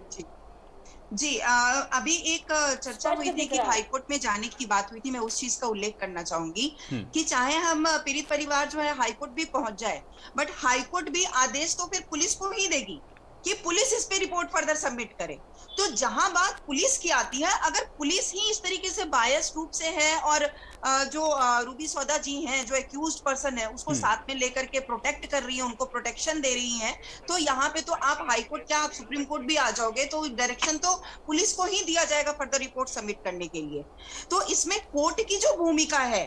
जी, अभी एक चर्चा हुई थी कि हाईकोर्ट में जाने की बात हुई थी, मैं उस चीज का उल्लेख करना चाहूंगी कि चाहे हम पीड़ित परिवार जो है हाईकोर्ट भी पहुंच जाए, बट हाईकोर्ट भी आदेश तो फिर पुलिस को ही देगी कि पुलिस इस पे रिपोर्ट फर्दर सबमिट करे। तो जहां बात पुलिस की आती है, अगर पुलिस ही इस तरीके से बायस रूप से है और जो रूबी सौदा जी हैं, जो एक्यूज्ड पर्सन है, उसको साथ में लेकर के प्रोटेक्ट कर रही है, उनको प्रोटेक्शन दे रही हैं, तो यहाँ पे तो आप हाईकोर्ट क्या, आप सुप्रीम कोर्ट भी आ जाओगे तो डायरेक्शन तो पुलिस को ही दिया जाएगा फर्दर रिपोर्ट सबमिट करने के लिए। तो इसमें कोर्ट की जो भूमिका है,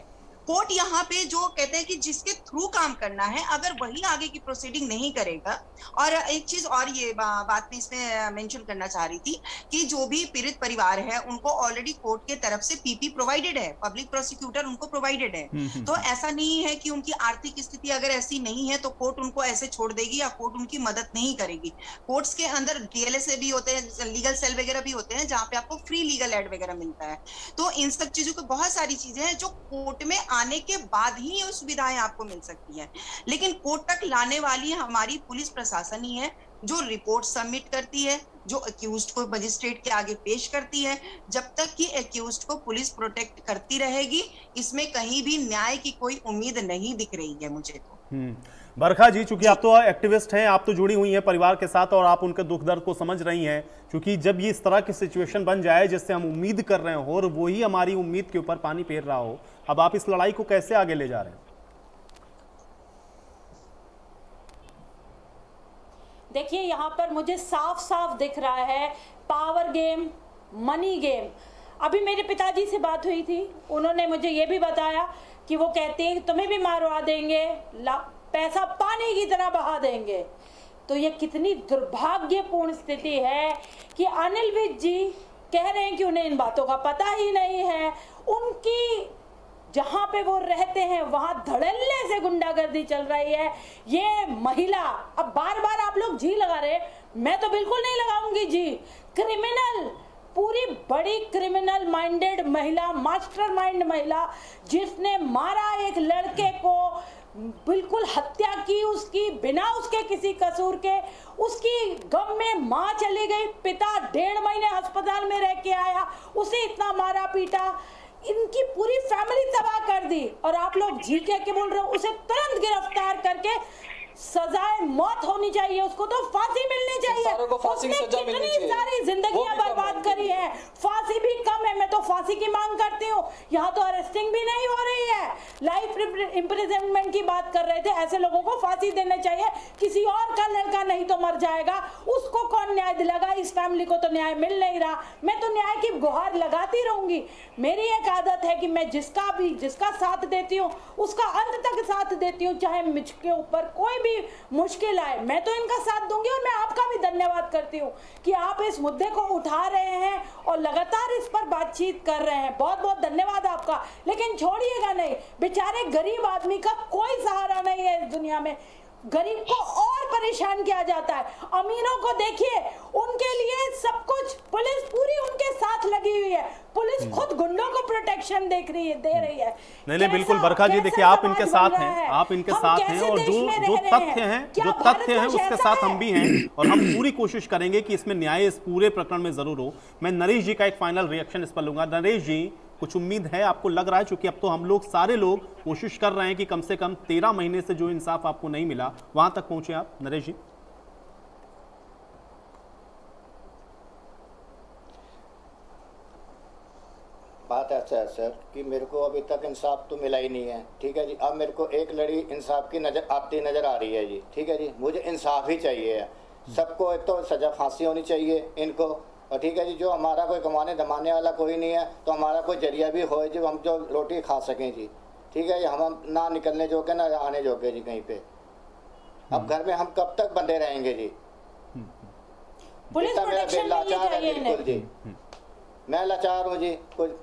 कोर्ट यहाँ पे जो कहते हैं कि जिसके थ्रू काम करना है, अगर वही आगे की प्रोसीडिंग नहीं करेगा। और एक चीज और ये बात मैं इसमें मेंशन करना चाह रही थी कि जो भी पीड़ित परिवार है उनको ऑलरेडी कोर्ट के तरफ से पीपी प्रोवाइडेड है, पब्लिक प्रोसिक्यूटर उनको प्रोवाइडेड है। तो ऐसा नहीं है कि उनकी आर्थिक स्थिति अगर ऐसी नहीं है तो कोर्ट उनको ऐसे छोड़ देगी या कोर्ट उनकी मदद नहीं करेगी। कोर्ट्स के अंदर डीएलएस भी होते हैं, लीगल सेल वगैरह भी होते हैं जहाँ पे आपको फ्री लीगल एड वगैरह मिलता है। तो इन सब चीजों की बहुत सारी चीजें हैं जो कोर्ट में आने के बाद ही ये सुविधाएं आपको मिल सकती हैं, लेकिन कोर्ट तक लाने वाली हमारी पुलिस प्रशासन ही है जो रिपोर्ट सबमिट करती है, जो अक्यूज्ड को मजिस्ट्रेट के आगे पेश करती है। जब तक कि अक्यूज्ड को पुलिस प्रोटेक्ट करती रहेगी, इसमें कहीं भी न्याय की कोई उम्मीद नहीं दिख रही है मुझे तो। बरखा जी, चूंकि आप तो एक्टिविस्ट हैं, आप तो जुड़ी हुई हैं परिवार के साथ और आप उनके दुख दर्द को समझ रही हैं, क्योंकि जब ये इस तरह की सिचुएशन बन जाए जिससे हम उम्मीद कर रहे हो और वही हमारी उम्मीद के ऊपर पानी फेर रहा हो, अब आप इस लड़ाई को कैसे आगे ले जा रहे हैं? देखिए, यहाँ पर मुझे साफ साफ दिख रहा है पावर गेम, मनी गेम। अभी मेरे पिताजी से बात हुई थी, उन्होंने मुझे ये भी बताया कि वो कहते हैं कि तुम्हें भी मारवा देंगे, पैसा पानी की तरह बहा देंगे। तो ये कितनी दुर्भाग्यपूर्ण स्थिति है कि अनिल विज जी कह रहे हैं कि उन्हें इन बातों का पता ही नहीं है। उनकी जहां पे वो रहते हैं वहां धड़ल्ले से गुंडागर्दी चल रही है। ये महिला, अब बार बार आप लोग जी लगा रहे, मैं तो बिल्कुल नहीं लगाऊंगी जी। क्रिमिनल, पूरी बड़ी क्रिमिनल माइंडेड महिला, मास्टरमाइंड महिला, जिसने मारा एक लड़के को, बिल्कुल हत्या की उसकी बिना उसके किसी कसूर के। उसकी गम में माँ चली गई, पिता 1.5 महीने अस्पताल में रह के आया, उसे इतना मारा पीटा, इनकी पूरी फैमिली तबाह कर दी। और आप लोग जी के बोल रहे हो उसे तुरंत गिरफ्तार करके सजाए मौत होनी चाहिए, उसको तो फांसी मिलनी चाहिए। उसने कितनी सारी जिंदगियां बर्बाद करी है, फांसी भी कम है, मैं तो फांसी की मांग करती हूँ। यहाँ तो अरेस्टिंग भी नहीं हो रही है, लाइफ इम्प्रिजनमेंट की बात कर रहे थे। ऐसे लोगों को फांसी देना चाहिए, किसी और का लड़का नहीं तो मर जाएगा, उसको कौन न्याय दिलाएगा? इस फैमिली को तो न्याय मिल नहीं रहा। मैं तो न्याय की गुहार लगाती रहूंगी। मेरी एक आदत है कि मैं जिसका साथ देती हूँ उसका अंत तक साथ देती हूँ, चाहे मुझके ऊपर कोई भी मुश्किल आए, मैं तो इनका साथ दूंगी। और मैं आपका भी धन्यवाद करती हूँ कि आप इस मुद्दे को उठा रहे हैं और लगातार इस पर बातचीत कर रहे हैं, बहुत बहुत धन्यवाद आपका। लेकिन छोड़िएगा नहीं, बेचारे गरीब आदमी का कोई सहारा नहीं है इस दुनिया में। गरीब को और परेशान किया जाता है, अमीरों को देखिए, उनके लिए सब कुछ, पुलिस पूरी उनके साथ लगी हुई है, पुलिस खुद गुंडों को प्रोटेक्शन दे रही है। नहीं बिल्कुल बरखा जी, देखिए आप इनके साथ हैं, आप इनके साथ हैं और जो तथ्य हैं उसके साथ हम भी हैं और हम पूरी कोशिश करेंगे कि इसमें न्याय इस पूरे प्रकरण में जरूर हो। मैं नरेश जी का एक फाइनल रिएक्शन इस पर लूंगा। नरेश जी, कुछ उम्मीद है आपको? लग रहा है क्योंकि अब तो हम लोग सारे लोग कोशिश कर रहे हैं कि कम से कम 13 महीने से जो इंसाफ आपको नहीं मिला वहां तक पहुंचे आप। नरेश जी, बात ऐसा है सर कि मेरे को अभी तक इंसाफ तो मिला ही नहीं है, ठीक है जी। अब मेरे को एक लड़ी इंसाफ की नजर आ रही है जी, ठीक है जी। मुझे इंसाफ ही चाहिए है सबको। एक तो सजा फांसी होनी चाहिए इनको, और ठीक है जी, जो हमारा कोई कमाने दमाने वाला कोई नहीं है तो हमारा कोई जरिया भी हो जो हम जो रोटी खा सकें जी, ठीक है जी। हम ना निकलने जोगे ना आने जोगे जी कहीं पे। अब घर में हम कब तक बंधे रहेंगे जी? पुलिस प्रोटेक्शन लाचार है बिल्कुल जी, मैं लाचार हूँ जी। कुछ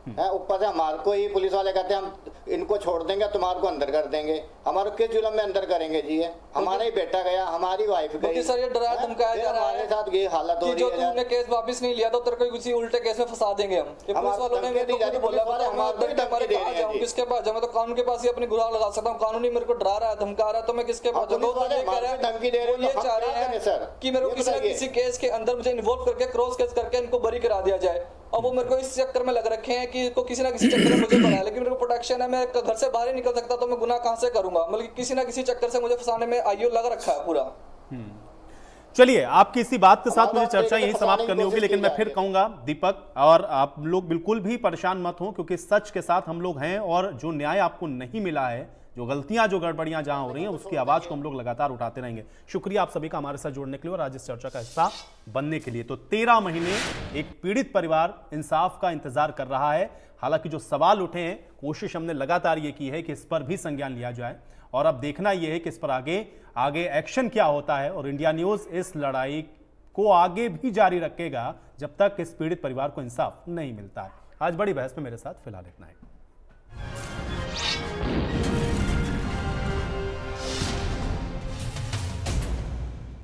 है ऊपर से हमारे को ही पुलिस वाले कहते हैं हम इनको छोड़ देंगे, तुम्हारे को अंदर कर देंगे। हमारे किस जुल्म में अंदर करेंगे जी? है हमारा ही बेटा गया, हमारी वाइफ गई, सर ये डरा धमकाया जा रहा है हमारे साथ ये हालत हो रही है। तुमने केस वापस नहीं लिया तो तेरे को किसी उल्टे केस में फंसा देंगे हम। पुलिस वालों ने मेरे को बोला हमारे किसके पास जाऊँ? मैं तो कानून के पास ही अपनी गुहार लगा सकता हूँ। कानूनी मेरे को डरा रहा है, धमका रहा है, तो मैं किसके पास जाऊँ? धमकी दे रहे चाह रहे हैं सर कि मेरे को किसी न किसी केस के अंदर मुझे इन्वॉल्व करके क्रॉस केस करके इनको बरी करा दिया जाए। और वो मेरे को इस चक्कर में लग रखे हैं कि इनको किसी ना किसी चक्कर में मुझे बनाया, लेकिन मेरे को प्रोटेक्शन है, मैं घर से बाहर ही निकल सकता तो मैं गुनाह कहां से करूंगा? मतलब किसी ना किसी चक्कर से मुझे फंसाने में आईओ लग रखा है पूरा। चलिए, आपकी इसी बात के साथ मुझे चर्चा यही समाप्त करनी होगी, लेकिन मैं फिर कहूंगा दीपक और आप लोग बिल्कुल भी परेशान मत हो, क्योंकि सच के साथ हम लोग हैं और जो न्याय आपको नहीं मिला है, जो गलतियां, जो गड़बड़ियां जहां हो रही हैं, उसकी आवाज को हम लोग लगातार उठाते रहेंगे। शुक्रिया आप सभी का हमारे साथ जुड़ने के लिए और आज इस चर्चा का हिस्सा बनने के लिए। तो 13 महीने एक पीड़ित परिवार इंसाफ का इंतजार कर रहा है। हालांकि जो सवाल उठे हैं, कोशिश हमने लगातार ये की है कि इस पर भी संज्ञान लिया जाए और अब देखना यह है कि इस पर आगे एक्शन क्या होता है। और इंडिया न्यूज इस लड़ाई को आगे भी जारी रखेगा जब तक इस पीड़ित परिवार को इंसाफ नहीं मिलता है। आज बड़ी बहस में मेरे साथ फिलहाल इतना है।